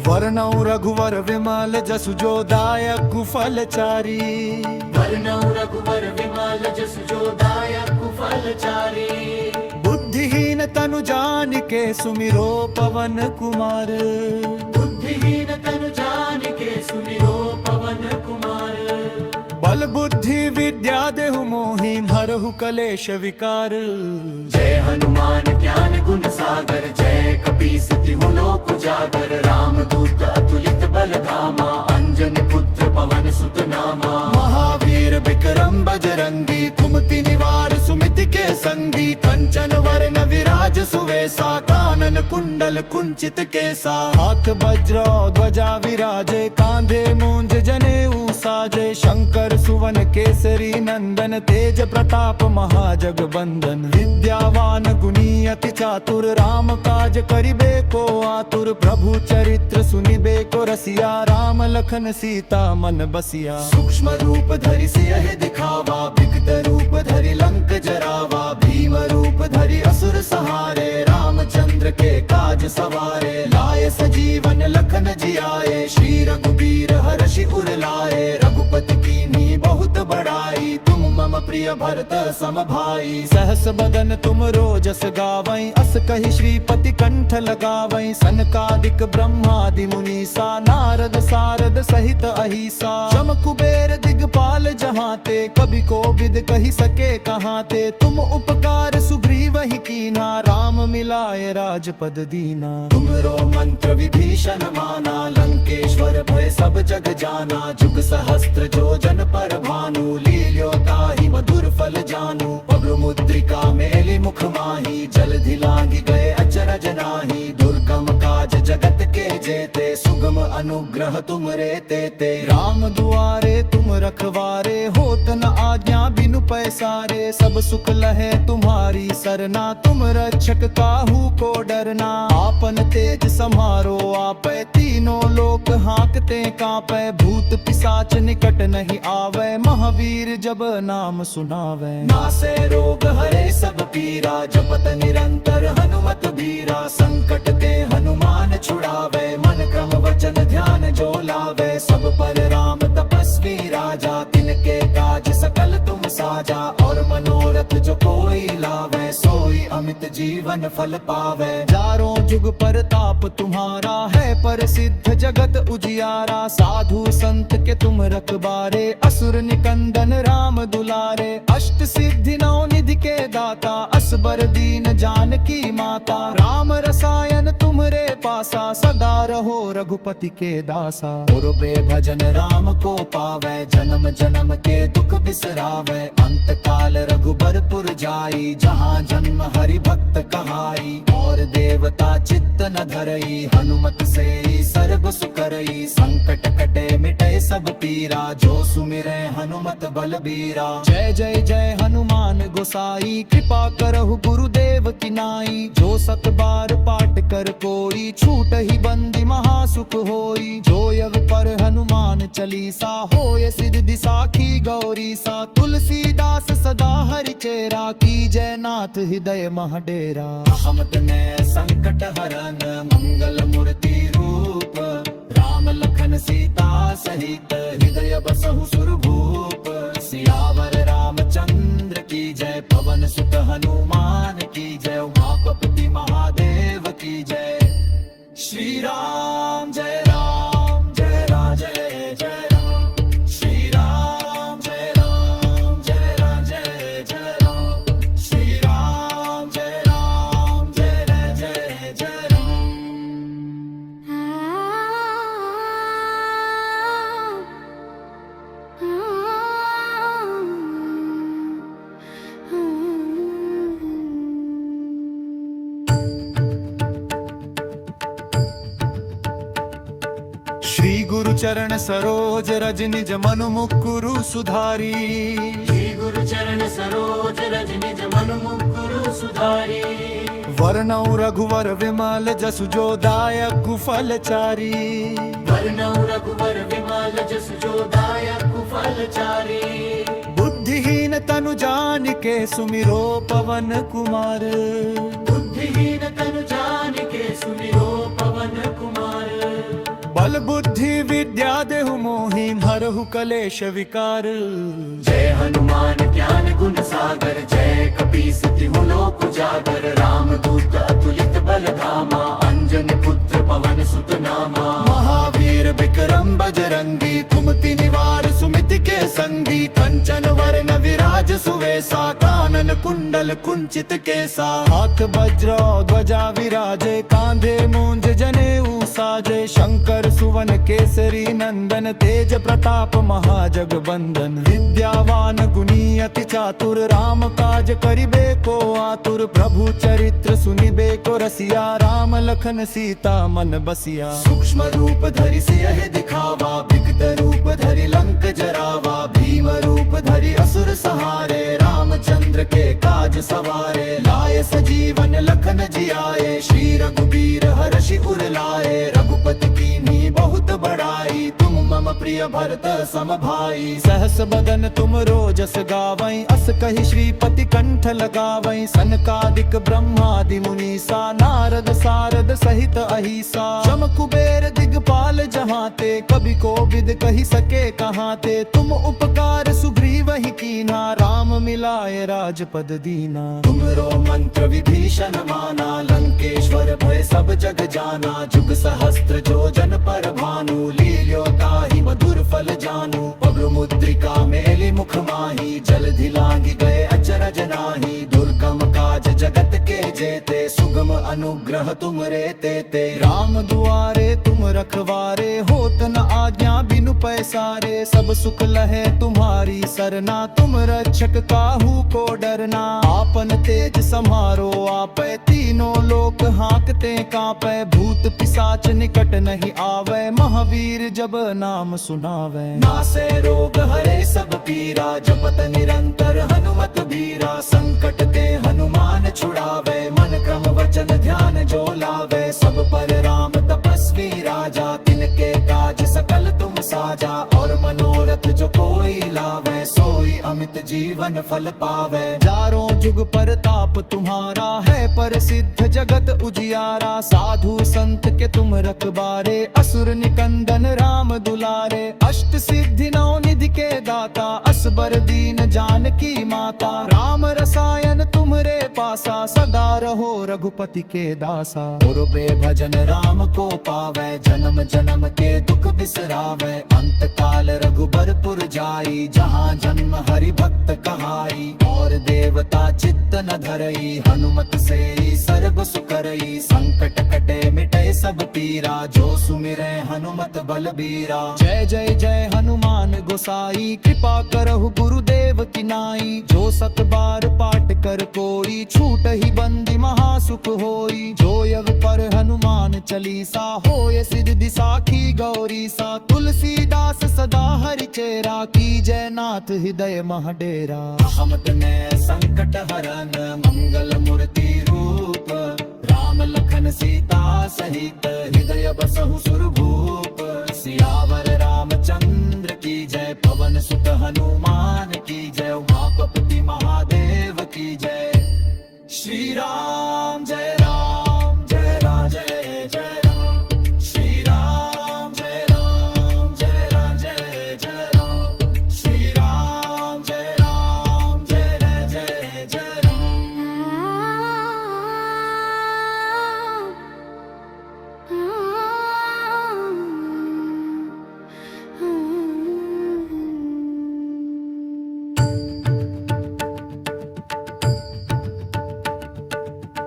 वर्णौ रघुवर विमल जसु जो दायक फल चारी वर्णौ रघुवर विमल जसु जो दायक फल चारी बुद्धिहीन तनु जान के सुमिरो पवन कुमार बुद्धिहीन तनु जान के सुमिरो पवन कुमार बल बुद्धि विद्या देहु मोहि हरहु कलेश विकार जय हनुमान ज्ञान गुण सागर जय कपीस तिहु लोक उजागर राम दूत अतुलित बल धामा अंजन पुत्र पवन सुत नामा महावीर विक्रम बजरंगी कुमति निवार सुमिति के संगी कंचन वर्ण विराज सुवेसा कानन कुंडल कुंचित केसा हाथ वज्र ध्वजा विराजे कांधे मूंज जनेऊ साजे शंकर सुवन केसरी नंदन तेज प्रताप महाजगबंदन विद्यावान गुणी अति चातुर राम काज करिबे को आतुर प्रभु चरित्र सुनिबे को रसिया राम लखन सीता मन बसिया सूक्ष्म रूप धरि सियहि दिखावा विकट रूप धरि लंक जरावा भीम रूप धरि असुर सहारे रामचंद्र के काज सवारे लाए सजीवन लखन जियाए श्री रघुबीर हर्षि उर लाए रघुपति कीन्ही बहुत बड़ाई तुम मम प्रिय भरत सम भाई सहस बदन तुम रोजस गावई अस कहि श्रीपति कंठ लगावई सनकादिक ब्रह्मादि मुनीसा नारद सारद सहित अहिसा शम कुबेर दिगपाल जहाँ ते कभी को विद कही सके कहाँ ते तुम उपकार सुग्रीव ही कीना राम मिलाए राजपद दीना तुमरो मंत्र विभीषण माना लंकेश्वर भय सब जग जाना जुग सहस्त्र जो जन पर भानु लील्यो ताहि मधुर फल जानू पग मुद्रिका मेलि मुख माही जल धिलांगी गए अचरज नाही दुर्गम काज जगत के जेते सुगम अनुग्रह तुम रे ते राम दुआरे तुम रखवारे होत न आज्ञा बिनु पैसारे सब सुख लहे तुम्हारी सरना तुम रक्षक काहू को डरना आपन तेज समारो आपै तीनों लोक हाँकते कांपै भूत पिशाच निकट नहीं आवे महावीर जब नाम सुनावे नासे रोग हरे सब पीरा जपत निरंतर हनुमत बीरा संकट ते हनुमान छुड़ावे मन क्रम वचन ध्यान जो लावे सब पर राम तपस्वी राजा तिनके काज सकल तुम साजा और मनोरथ जो कोई लावे सोई अमित जीवन फल पावे चारों जुग पर ताप तुम्हारा है पर सिद्ध जगत उजियारा साधु संत के तुम रखबारे असुर निकंदन राम दुलारे अष्ट सिद्धि नौ निधि के दाता असबर दीन जानकी माता राम रसायन तुमरे पासा सदा रहो रघुपति के दासा पूर्वे भजन राम को पावे जन्म जन्म के दुख बिसरावे अंत काल रघुबरपुर जाई जहाँ जन्म हरि भक्त कहाई और देवता चित्त न धरई हनुमत से सर्व सुकरई संकट कटे मिटे सब पीरा जो सुमिरे हनुमत बलबीरा जय जय जय हनुमान गोसाई कृपा करहु गुरुदेव की नाई जो सत बार पाठ कर कोई छूट ही बंदी महासुख होई जो यव पर हनुमान चालीसा होय सिद्धि साखी गौरी सा तुलसीदास सदा हरि चेरा की जय नाथ हृदय महडेरा हमत ने संकट हरन मंगल मूर्ति रूप राम लखन सीता सहित हृदय बसहु सुरभूप सियावर रामचंद्र की जय पवन सुत हनुमान की जय उमापति महादेव की जय श्री राम जय राम जय राम जय जय राम श्री राम जय राम जय राम जय जय राम श्री राम जय राम जय जय जय राम श्री गुरु चरण सरोज रज निज मनु मुकुरु सुधारी श्री गुरु चरण सरोज रज निज मनु मुकुरु सुधारी वर्णौ रघुवर विमल जसु जो दायक फल चारी वर्णौ रघुवर विमल जसु जो दायक फल चारी बुद्धिहीन तनु जान के सुमिरो पवन कुमार बुद्धिहीन तनु जान के सुमिरो पवन कुमार बल बुद्धि विद्या देहु मोहि हरहु कलेश विकार जय हनुमान ज्ञान गुण सागर जय कपीस तिहु लोक उजागर राम दूत अतुलित बल धामा अंजन पुत्र पवन सुत नामा महावीर विक्रम बजरंगी कुमति निवार सुमिति के संगी कंचन वरण विराज सुवेसा कानन कुंडल कुंचित केसा हाथ वज्र ध्वजा विराजे कांधे मूंज जनेऊ साजे शंकर सुवन केसरी नंदन तेज प्रताप महाजगबंदन विद्यावान गुणी अति चातुर राम काज करिबे को आतुर प्रभु चरित्र सुनिबे को रसिया राम लखन सीता मन बसिया सूक्ष्म रूप धरि सियहि दिखावा विकट रूप धरि लंक जरावा भीम रूप धरि असुर सहारे रामचंद्र के काज सवारे लाए सजीवन लखन जियाए श्री रघुबीर हर्षि उर लाए रघुपति कीन्ही बहुत बड़ाई तुम मम प्रिय भरत सम भाई सहस बदन तुम रोजस गावै अस कहि श्रीपति कंठ लगावै सनकादिक ब्रह्मादि मुनीसा नारद सारद सहित अहिसा शम कुबेर दिगपाल जहाँ ते कभी को विद कही सके कहाँ ते तुम उपकार सुग्रीव ही कीना राम मिलाए राजपद दीना तुमरो मंत्र विभीषण माना लंकेश्वर भय सब जग जाना जुग सहस्त्र जो जन पर भानु लील्यो ताहि मधुर फल जानू पग मुद्रिका मेली मुख माही जलधि लांघि गए अचरज नाही दुर्गम काज जगत के जेते सुगम अनुग्रह तुम रे ते राम दुआरे तुम रखवारे होत न आज्ञा बिनु पैसारे सब सुख लहे तुम्हारी सरना तुम रक्षक काहू को डरना आपन तेज समारो आपै तीनों लोक हाँकते कांपै भूत पिशाच निकट नहीं आवे महावीर जब नाम सुनावे नासे रोग हरे सब पीरा जपत निरंतर हनुमत बीरा संकट ते हनुमान छुड़ावे मन क्रम वचन ध्यान जो लावे सब पर राम तपस्वी राजा तिनके काज सकल तुम साजा और मनोरथ जो कोई लावे सोई अमित जीवन फल पावे चारों जुग परताप तुम्हारा है प्रसिद्ध जगत उजियारा साधु संत के तुम रखबारे असुर निकंदन राम दुलारे अष्ट सिद्धि नौ निधि के दाता असबर दीन जानकी माता राम रसायन तुमरे पासा सदा रहो रघुपति के दासा पूर्वे भजन राम को पावे जन्म जन्म के दुख बिसरावे अंत काल रघुबरपुर जाई जहाँ जन्म हरि भक्त कहाई और देवता चित्त न धरई हनुमत से सर्व सुकरई संकट कटे मिटे सब पीरा जो सुमिरे हनुमत बलबीरा जय जय जय हनुमान गोसाई कृपा करहु गुरुदेव की नाई जो सत बार पाठ कर कोई छूट ही बंदी महासुख होई जो यग पर हनुमान चलीसा होय सिद्धि साखी गौरी सा तुलसीदास सदा हरि चेरा की जय नाथ हृदय महडेरा हमत ने संकट हरन मंगल मूर्ति रूप राम लखन सीता सहित हृदय बसहु सुरभूप सियावर रामचंद्र की जय पवन सुत हनुमान की जय उमापति महादेव की जय श्री राम जय राम जय राम जय जय राम श्री राम जय राम जय राम जय जय राम श्री राम जय राम जय जय जय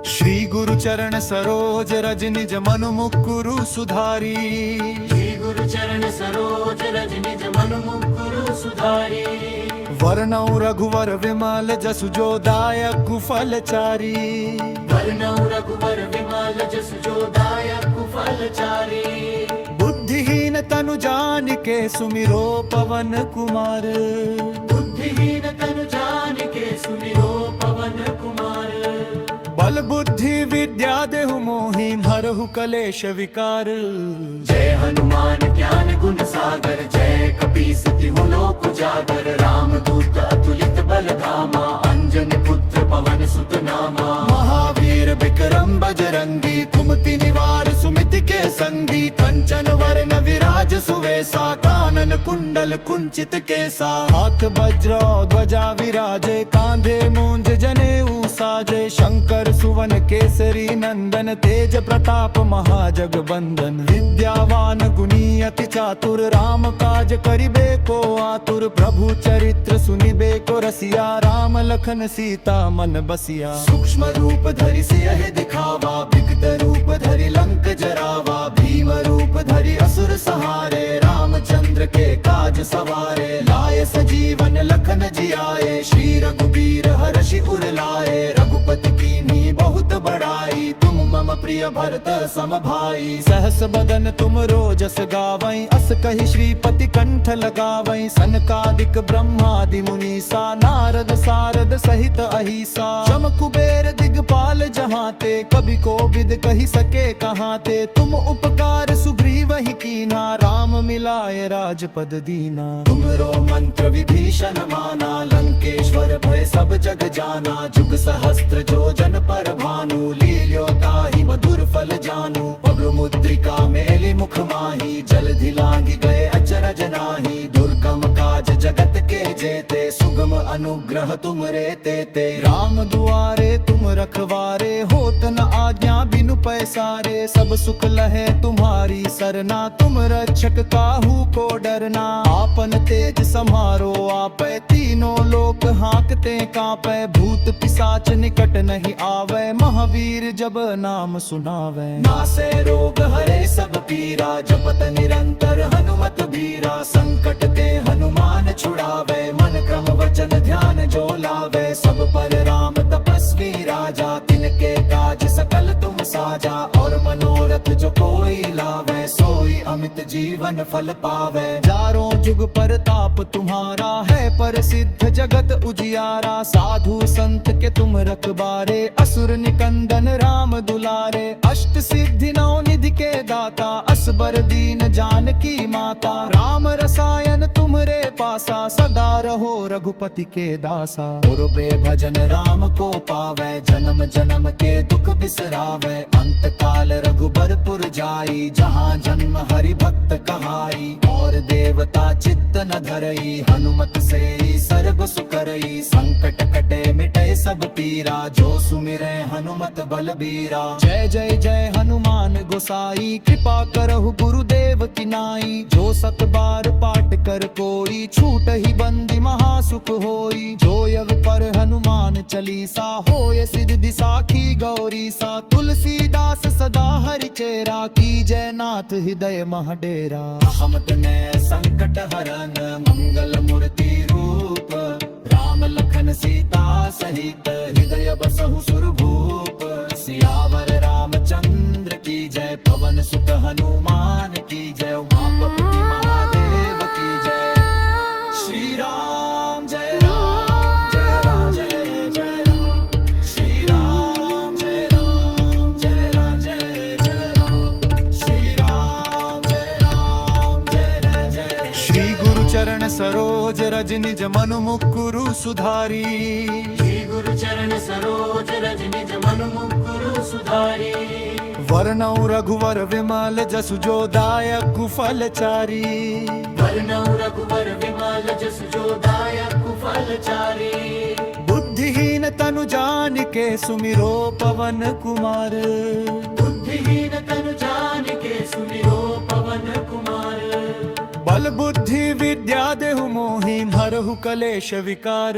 श्री गुरु चरण सरोज रज निज मनु मुकुरु सुधारी श्री गुरु चरण सरोज रज निज मनु मुकुरु सुधारी वर्णौ रघुवर विमल जसु जो दायक फलचारी वर्णौ रघुवर विमल जसु जो दायक फलचारी बुद्धिहीन तनु जान के सुमिरो पवन कुमार बुद्धिहीन तनु जान के सुमिरो पवन कुमार बल बुद्धि विद्या देहु मोहि हरहु कलेश विकार जय हनुमान ज्ञान गुण सागर जय कपीस तिहु लोक उजागर राम दूत अतुलित बल धामा अंजनी पुत्र पवन सुत नामा महावीर विक्रम बजरंगी कुमति निवार सुमिति के संगी कंचन वरण विराज सुवेसा कानन कुंडल कुंचित केसा हाथ वज्र ध्वजा विराजे कांधे मूंज जनेऊ साजे शंकर सुवन केसरी नंदन तेज प्रताप महाजगबंदन विद्यावान गुणी अति चातुर राम काज करिबे को आतुर प्रभु चरित्र सुनिबे को रसिया राम लखन सीता मन बसिया सूक्ष्म रूप धरि सियहि दिखावा विकट रूप धरि लंक जरावा भीम रूप धरि असुर सहारे रामचंद्र के काज सवारे लाए सजीवन लखन जियाए श्री रघुबीर हर्षि उर लाए रघुपति कीन्ही बहुत बड़ाई तुम मम प्रिय भरत सम भाई सहस बदन तुम रोजस गावई अस कहि श्रीपति कंठ लगावई सनकादिक ब्रह्मादि मुनीसा नारद सारद सहित अहिसा शम कुबेर दिगपाल जहाँ ते कभी को विद कही सके कहाँ ते तुम उपकार सुग्रीव ही कीना राम मिलाए राजपद दीना तुमरो मंत्र विभीषण माना लंकेश्वर भय सब जग जाना जुग सहस्त्र जो जन पर भानु लील्यो ताहि मधुर फल जानू पग मुद्रिका मेली मुख माही जल दिलांगी गए अचरज नाही दुर्गम काज जगत के जेते सुगम अनुग्रह तुम रे ते राम दुआरे तुम रखवारे होत न आज्ञा बिनु पैसारे सब सुख लहे तुम्हारी सरना तुम रक्षक काहू को डरना आपन तेज समारो आपै तीनों लोक हाँकते कांपै भूत पिशाच निकट नहीं आवे महावीर जब नाम सुनावे नासे रोग हरे सब पीरा जपत निरंतर हनुमत बीरा संकट ते हनुमान छुड़ावे मन क्रम वचन ध्यान जो लावे सब पर राम तपस्वी राजा तिनके काज सकल तुम साजा और मनोरथ जो कोई लावे सोई अमित जीवन फल पावे चारों जुग परताप तुम्हारा है प्रसिद्ध जगत उजियारा साधु संत के तुम रखबारे असुर निकंदन राम दुलारे अष्ट सिद्धि नौ निधि के दाता असबर दीन जानकी माता राम रसायन तुमरे पासा सदा रहो रघुपति के दासा और भजन राम को पावे जन्म जन्म के दुख बिसरावे अंत काल रघुबरपुर जाई जहाँ जन्म हरि भक्त कहाई और देवता चित्त न धरई हनुमत से सर्व सुकरई संकट कटे मिटे सब पीरा जो सुमिरे हनुमत बलबीरा जय जय जय हनुमान गोसाई कृपा करहु गुरुदेव की नाई जो सत बार पाठ कर कोई छूट ही बंदी महासुख होई जो यग पर हनुमान चलीसा होय सिद्धि साखी गौरी सा तुलसीदास सदा हरि चेरा की जय नाथ हृदय महडेरा हम तने संकट हरन मंगल मूर्ति रूप राम लखन सीता सहित हृदय बसहु सुरभूप सियावर रामचंद्र की जय पवन सुत हनुमान की जय उमापति महादेव की जय श्री राम जय राम जय राम जय जय राम श्री राम जय राम जय राम जय जय राम श्री राम जय राम जय जय श्री गुरु चरण सरोज रज निज मनु मुकुरु सुधारी श्री गुरु चरण सरोज रज निज मन मुकुरु सुधारी वर्णौ रघुवर विमल जसु जो दायक फल चारी वर्णौ रघुवर विमल जसु जो दायक फल चारी बुद्धिहीन तनु जान के सुमिरो पवन कुमार बुद्धिहीन तनु जान के सुमिरो पवन कुमार बल बुद्धि विद्या देहु मोहि हरहु कलेश विकार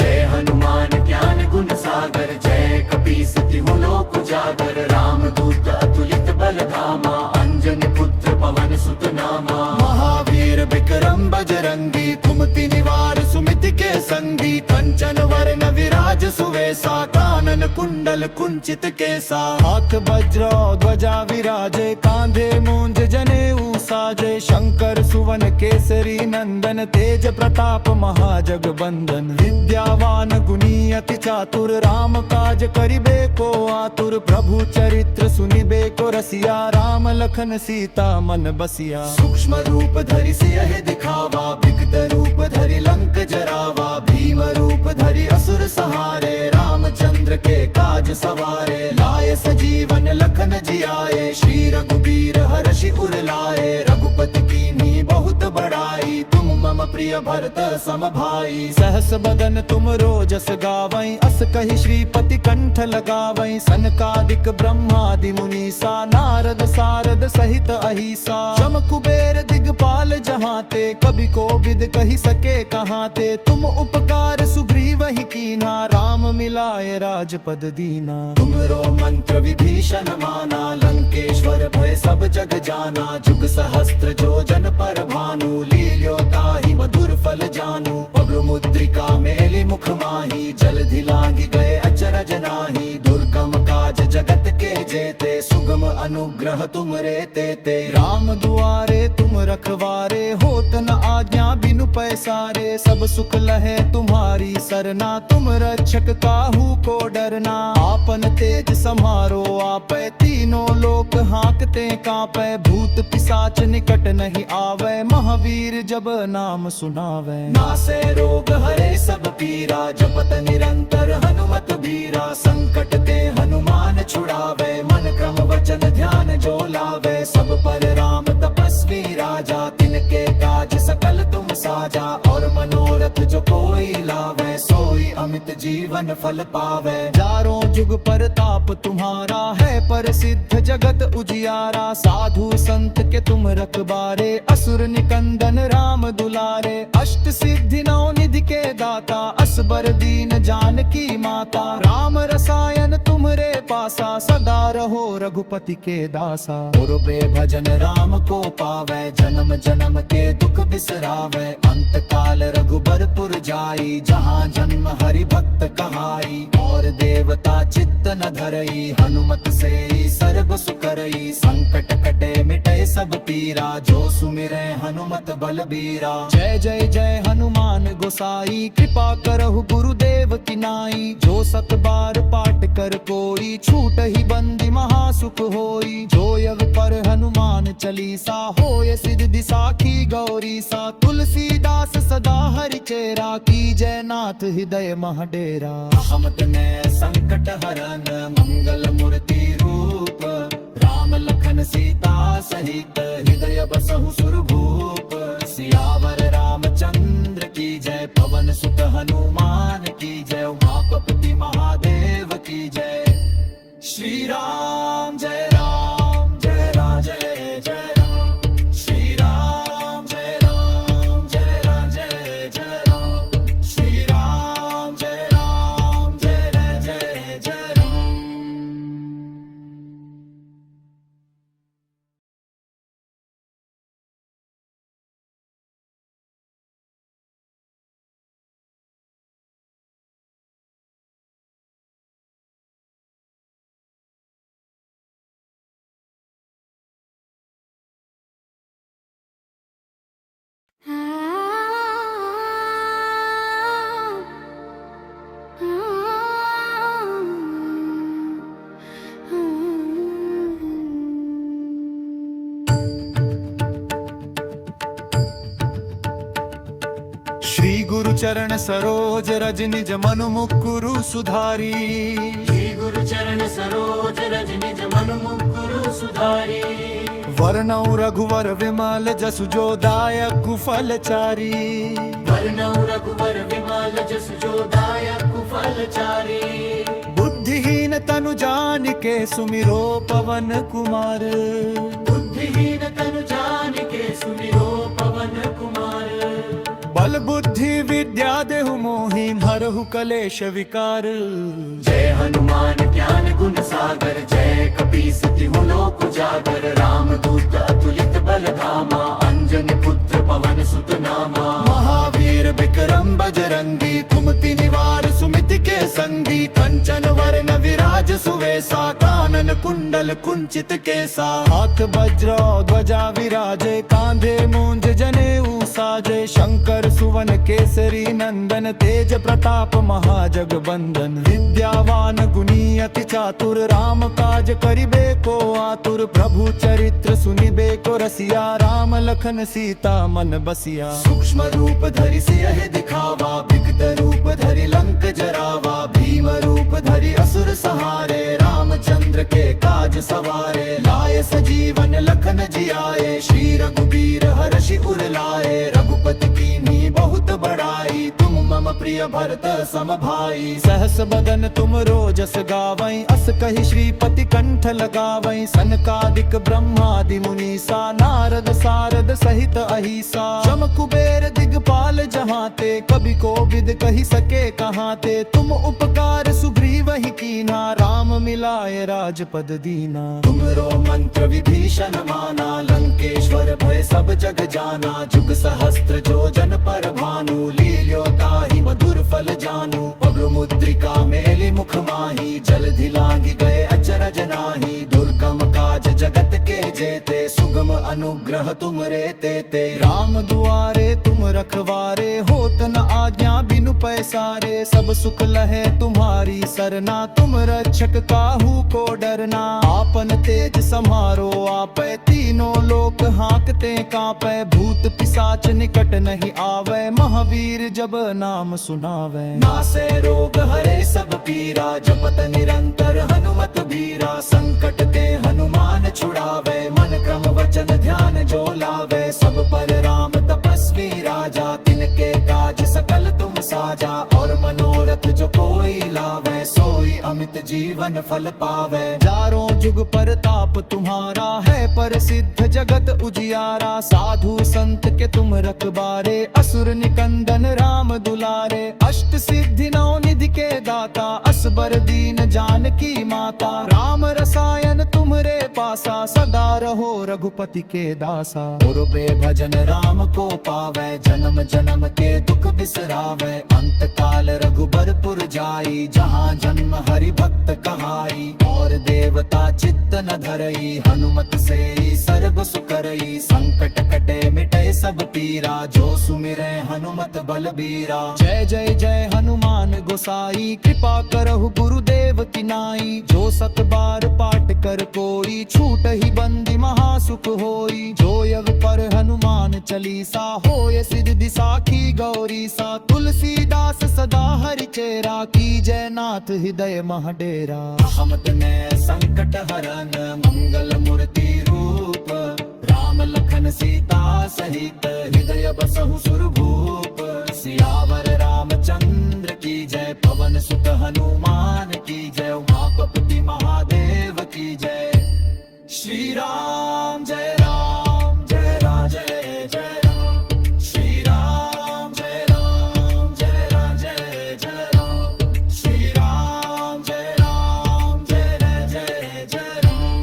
जय हनुमान ज्ञान गुण सागर जय कपीस तिहु लोक उजागर राम दूत अतुलित बल धामा अंजनी पुत्र पवन सुत नामा महावीर विक्रम बजरंगी कुमति निवार सुमिति के संगी कंचन वरण विराज सुवेसा कानन कुंडल कुंचित केसा हाथ वज्र ध्वजा विराजे कांधे मूंज जनेऊ साजे शंकर सुवन केसरी नंदन तेज प्रताप महाजगबंदन विद्यावान गुणी अति चातुर राम काज करिबे को आतुर प्रभु चरित्र सुनिबे को रसिया राम लखन सीता मन बसिया सूक्ष्म रूप धरि सियहि दिखावा विकट रूप धरि लंक जरावा भीम रूप धरि असुर सहारे रामचंद्र के काज सवारे लाए सजीवन लखन जियाए श्री रघुबीर हर्षि उर लाए रघुपति कीन्ही बहुत बड़ाई तुम मम राम प्रिय भरत सम भाई। सहस बदन तुम रोजस गावई, अस कही श्रीपति कंठ लगावई। सनकादिक ब्रह्मादि मुनीसा, नारद सारद सहित अहिसा। जम कुबेर दिगपाल जहाँ ते, कभी को विद कही सके कहाँ ते। तुम उपकार सुग्रीव ही कीना, राम मिलाए राजपद दीना। तुमरो मंत्र विभीषण माना, लंकेश्वर भय सब जग जाना। जुग सहस्त्र जो जन पर भानु, लील्यो ताहि मधुर फल जानू। पग मुद्रिका मेलि मुख माही, जलधि लांघि गए अचरज नाही। दुर्गम काज जगत के जेते, सुगम अनुग्रह तुम रे तेते। राम दुआरे तुम रखवारे, होत न आज्ञा बिनु पैसारे। सब सुख लहे तुम्हारी सरना, तुम रक्षक काहू को डरना। आपन तेज समारो आपै, तीनों लोक हाँकते कांपै। भूत पिशाच निकट नहीं आवे, महावीर जब नाम सुनावे। नासे रोग हरे सब पीरा, जपत निरंतर हनुमत बीरा। संकट ते हनुमान छुड़ावे, मन क्रम वचन ध्यान जो लावे। सब पर राम तपस्वी राजा, तिनके काज सकल तुम साजा। और मनोरथ जो कोई लावे, सोई अमित जीवन फल पावे। चारों जुग परताप तुम्हारा है, प्रसिद्ध जगत उजियारा। साधु संत के तुम रखबारे, असुर निकंदन राम दुलारे। अष्ट सिद्धि नौ निधि के दाता, असबर दीन जानकी माता। राम रसायन तुमरे पासा, सदा रहो रघुपति के दासा। पूर्वे भजन राम को पावे, जन्म जन्म के दुख बिसरावे। अंत काल रघुबरपुर जाई, जहाँ जन्म हरि भक्त कहाई। और देवता चित्त न धरई, हनुमत से सर्व सुकरई। संकट कटे मिटे सब पीरा, जो सुमिरै हनुमत बलबीरा। जय जय जय हनुमान गोसाई, कृपा करहु गुरुदेव की नाई। जो सत बार पाठ कर कोई, छूट ही बंदी महासुख होई। जो यग पर हनुमान चालीसा, होय सिद्धि साखी गौरी सा। तुलसीदास सदा हरि चेरा, की जय नाथ हृदय महडेरा। हमत ने संकट हरन, मंगल मूर्ति रूप। राम लखन सीता सहित, हृदय बसहु सुरभूप। सियावर रामचंद्र की जय, पवन सुत हनुमान की जय। उमापति महादेव की जय। श्री राम जय राम, जय राम जय जय राम। श्री राम जय राम, जय राम जय जय राम। श्री राम जय राम, जय जय जय जय राम। श्री गुरु चरण सरोज रज निज मनु मुकुरु सुधारी। श्री गुरु चरण सरोज रज निज मनु मुकुरु सुधारी। वर्णौ रघुवर विमल जसु जो दायक फल चारी। वर्णौ रघुवर विमल जसु जो दायक फल चारी। बुद्धिहीन तनु जान के सुमिरो पवन कुमार। बुद्धिहीन तनु जान के सुमिरो पवन कुमार। बल बुद्धि विद्या देहु मोहि, हरहु कलेश विकार। जय हनुमान ज्ञान गुण सागर, जय कपीस तिहु लोक उजागर। राम दूत अतुलित बल धामा, अंजनी पुत्र पवन सुत नामा। महावीर विक्रम बजरंगी, कुमति निवार सुमिति के संगी। कंचन वरण विराज सुवेसा, कानन कुंडल कुंचित केसा। हाथ वज्र ध्वजा विराजे, कांधे मूंज जनेऊ साजे। शंकर सुवन केसरी नंदन, तेज प्रताप महाजगबंदन। विद्यावान गुणी अति चातुर, राम काज करिबे को आतुर। प्रभु चरित्र सुनिबे को रसिया, राम लखन सीता मन बसिया। सूक्ष्म रूप धरि सियहि दिखावा, विकट रूप धरि लंक जरावा। भीम रूप धरि असुर सहारे, रामचंद्र के काज सवारे। लाए सजीवन लखन जियाए, श्री रघुबीर हर्षि उर लाए। रघुपति कीन्ही प्रिय भरत सम भाई। सहस बदन तुम रोजस गावई, अस कहि श्रीपति कंठ लगावई। सनकादिक ब्रह्मादि मुनीसा, नारद सारद सहित अहिसा। शम कुबेर दिगपाल जहाँ ते, कभी को विद कही सके कहाँ ते। तुम उपकार सुग्रीव ही कीना, राम मिलाए राजपद दीना। तुमरो मंत्र विभीषण माना, लंकेश्वर भय सब जग जाना। जुग सहस्त्र जो जन पर भानु, लील्यो ताहि मधुर फल जानू। पग मुद्रिका मेलि मुख माही, जलधि लांघि गए अचरज नाही। दुर्गम काज जगत के जेते, सुगम अनुग्रह तुम रे तेते। राम दुआरे तुम रखवारे, होत न आज्ञा बिनु पैसारे। सब सुख लहे तुम्हारी सरना, तुम रक्षक काहू को डरना। आपन तेज समारो आपै, तीनों लोक हाँकते कांपै। भूत पिशाच निकट नहीं आवे, महावीर जब नाम सुनावे। नासे रोग हरे सब पीरा, जपत निरंतर हनुमत बीरा। संकट ते हनुमान छुड़ावे, मन क्रम वचन ध्यान जो लावे। सब पर राम तपस्वी राजा, तिनके काज सकल तुम साजा। और मनोरथ जो कोई लावे, सोई अमित जीवन फल पावे। चारों जुग परताप तुम्हारा है, प्रसिद्ध जगत उजियारा। साधु संत के तुम रखबारे, असुर निकंदन राम दुलारे। अष्ट सिद्धि नौ निधि के दाता, असबर दीन जानकी माता। राम रसायन तुम्हरे पासा, सदा रहो रघुपति के दासा। पुरबे भजन राम को पावे, जन्म जन्म के दुख बिसरावे। अंत काल रघुबरपुर जाई, जहाँ जन्म हरि भक्त कहाई। और देवता चित्त न धरई, हनुमत से ही सर्व सुकरई। संकट कटे मिटे सब पीरा, जो सुमिरै हनुमत बलबीरा। जय जय जय हनुमान गोसाई, कृपा करहु गुरुदेव की नाई। जो सत बार पाठ कर कोई, छूट ही बंदी महासुख होई। जो यग पर हनुमान चालीसा, होय सिद्धि साखी गौरी सा। तुलसीदास सदा हरि चेरा, की जय नाथ हृदय महडेरा। हमत ने संकट हरन, मंगल मूर्ति रूप। राम लखन सीता सहित, हृदय बसहु सुरभूप। सियावर रामचंद्र की जय, पवन सुत हनुमान की जय। उमापति महादेव की जय। श्री राम जय राम, जय राम जय जय राम। श्री राम जय राम, जय राम जय जय राम। श्री राम जय राम, जय जय जय जय राम।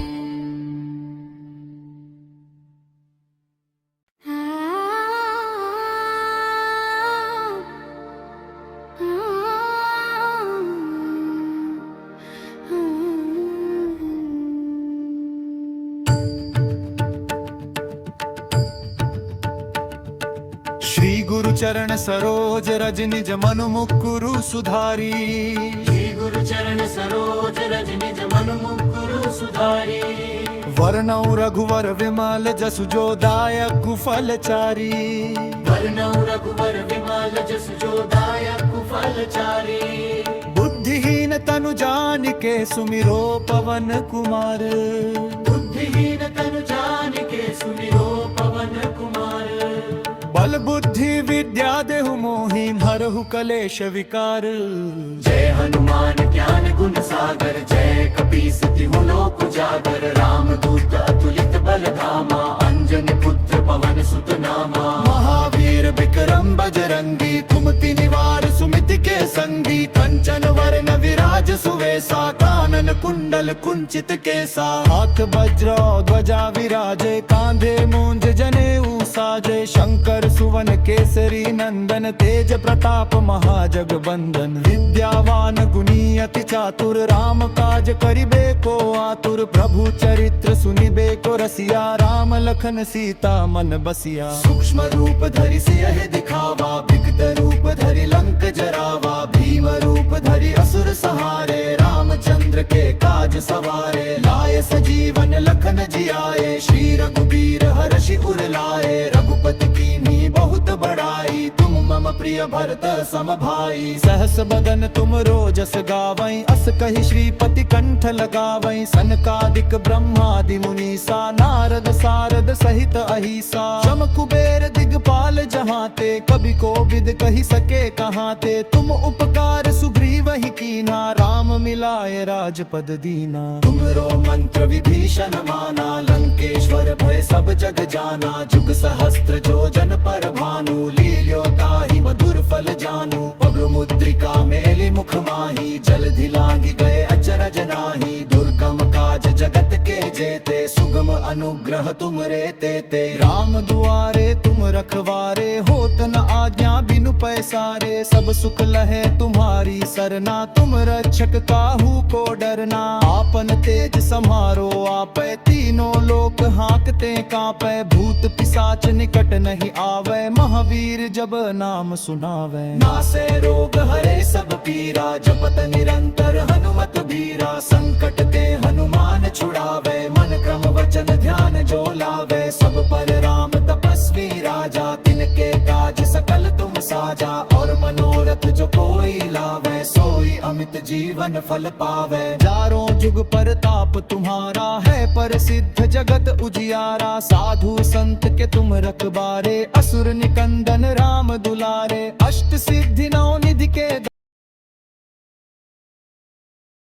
श्री गुरु चरण सरोज रज निज मनु मुकुरु सुधारी। श्री गुरु चरण सरोज रज निज मन मुकुरु सुधारी। वर्णौ रघुवर विमल जसु जो दायक फलचारी। वर्णौ रघुवर विमल जसु जो दायक फलचारी। बुद्धिहीन तनु जानिके सुमिरो पवन कुमार। बुद्धिहीन तनु जानिके सुमिरो पवन कुमार। बल बुद्धि विद्या देहु मोहि, हरहु कलेश विकार। जय हनुमान ज्ञान गुण सागर, जय कपीस तिहु लोक उजागर। राम दूत अतुलित बल धामा, अंजनी पुत्र पवन सुत नामा। महावीर विक्रम बजरंगी, कुमति निवार सुमति के संगी। कंचन वरण विराज सुवेसा, कानन कुंडल कुंचित केसा। हाथ वज्र ध्वजा विराजे, कांधे मूंज जनेऊ साजे। शंकर सुवन केसरी नंदन, तेज प्रताप महाजगबंदन। विद्यावान गुणी अति चातुर, राम काज करिबे को आतुर। प्रभु चरित्र सुनिबे को रसिया, राम लखन सीता मन बसिया। सूक्ष्म रूप धरि सियहि दिखावा, विकट रूप धरि लंक जरावा। भीम रूप धरि असुर सहारे, रामचंद्र के काज सवारे। लाए सजीवन लखन जियाए, श्री रघुबीर हर्षि उर लाए। रघुपति कीन्ही बहुत बड़ाई, तुम मम प्रिय भरत सम भाई। सहस बदन तुम रोजस गावई, अस कही श्रीपति कंठ लगावई। सनकादिक ब्रह्मादि मुनीसा, नारद सारद सहित अहिसा। शम कुबेर दिगपाल जहाँ ते, कभी को विद कही सके कहाँ ते। तुम उपकार सुग्रीव ही कीना, राम मिलाए राजपद दीना। तुमरो मंत्र विभीषण माना, लंकेश्वर भय सब जग जाना। जुग सहस्त्र जो जन पर भानु, लील्यो ताहि मधुर फल जानू। पग मुद्रिका मेलि मुख माही, जलधि लांघि गए अचरज नाही। दुर्गम काज जगत के जेते, सुगम अनुग्रह तुम रे तेते। राम दुआरे तुम रखवारे, होत न आज्ञा बिनु पैसारे। सब सुख लहे तुम्हारी सरना, तुम रक्षक काहू को डरना। आपन तेज समारो आपै, तीनों लोक हाँकते कांपै। भूत पिशाच निकट नहीं आवे, महावीर जब नाम सुनावे। नासे रोग हरे सब पीरा, जपत निरंतर हनुमत बीरा। संकट ते हनुमान छुड़ावे, मन क्रम वचन ध्यान जो लावे। सब पर राम तपस्वी राजा, तिनके काज सकल तुम साजा। और मनोरथ जो कोई लावे, सोई अमित जीवन फल पावे। चारों जुग परताप तुम्हारा है, प्रसिद्ध जगत उजियारा। साधु संत के तुम रखबारे, असुर निकंदन राम दुलारे। अष्ट सिद्धि नौ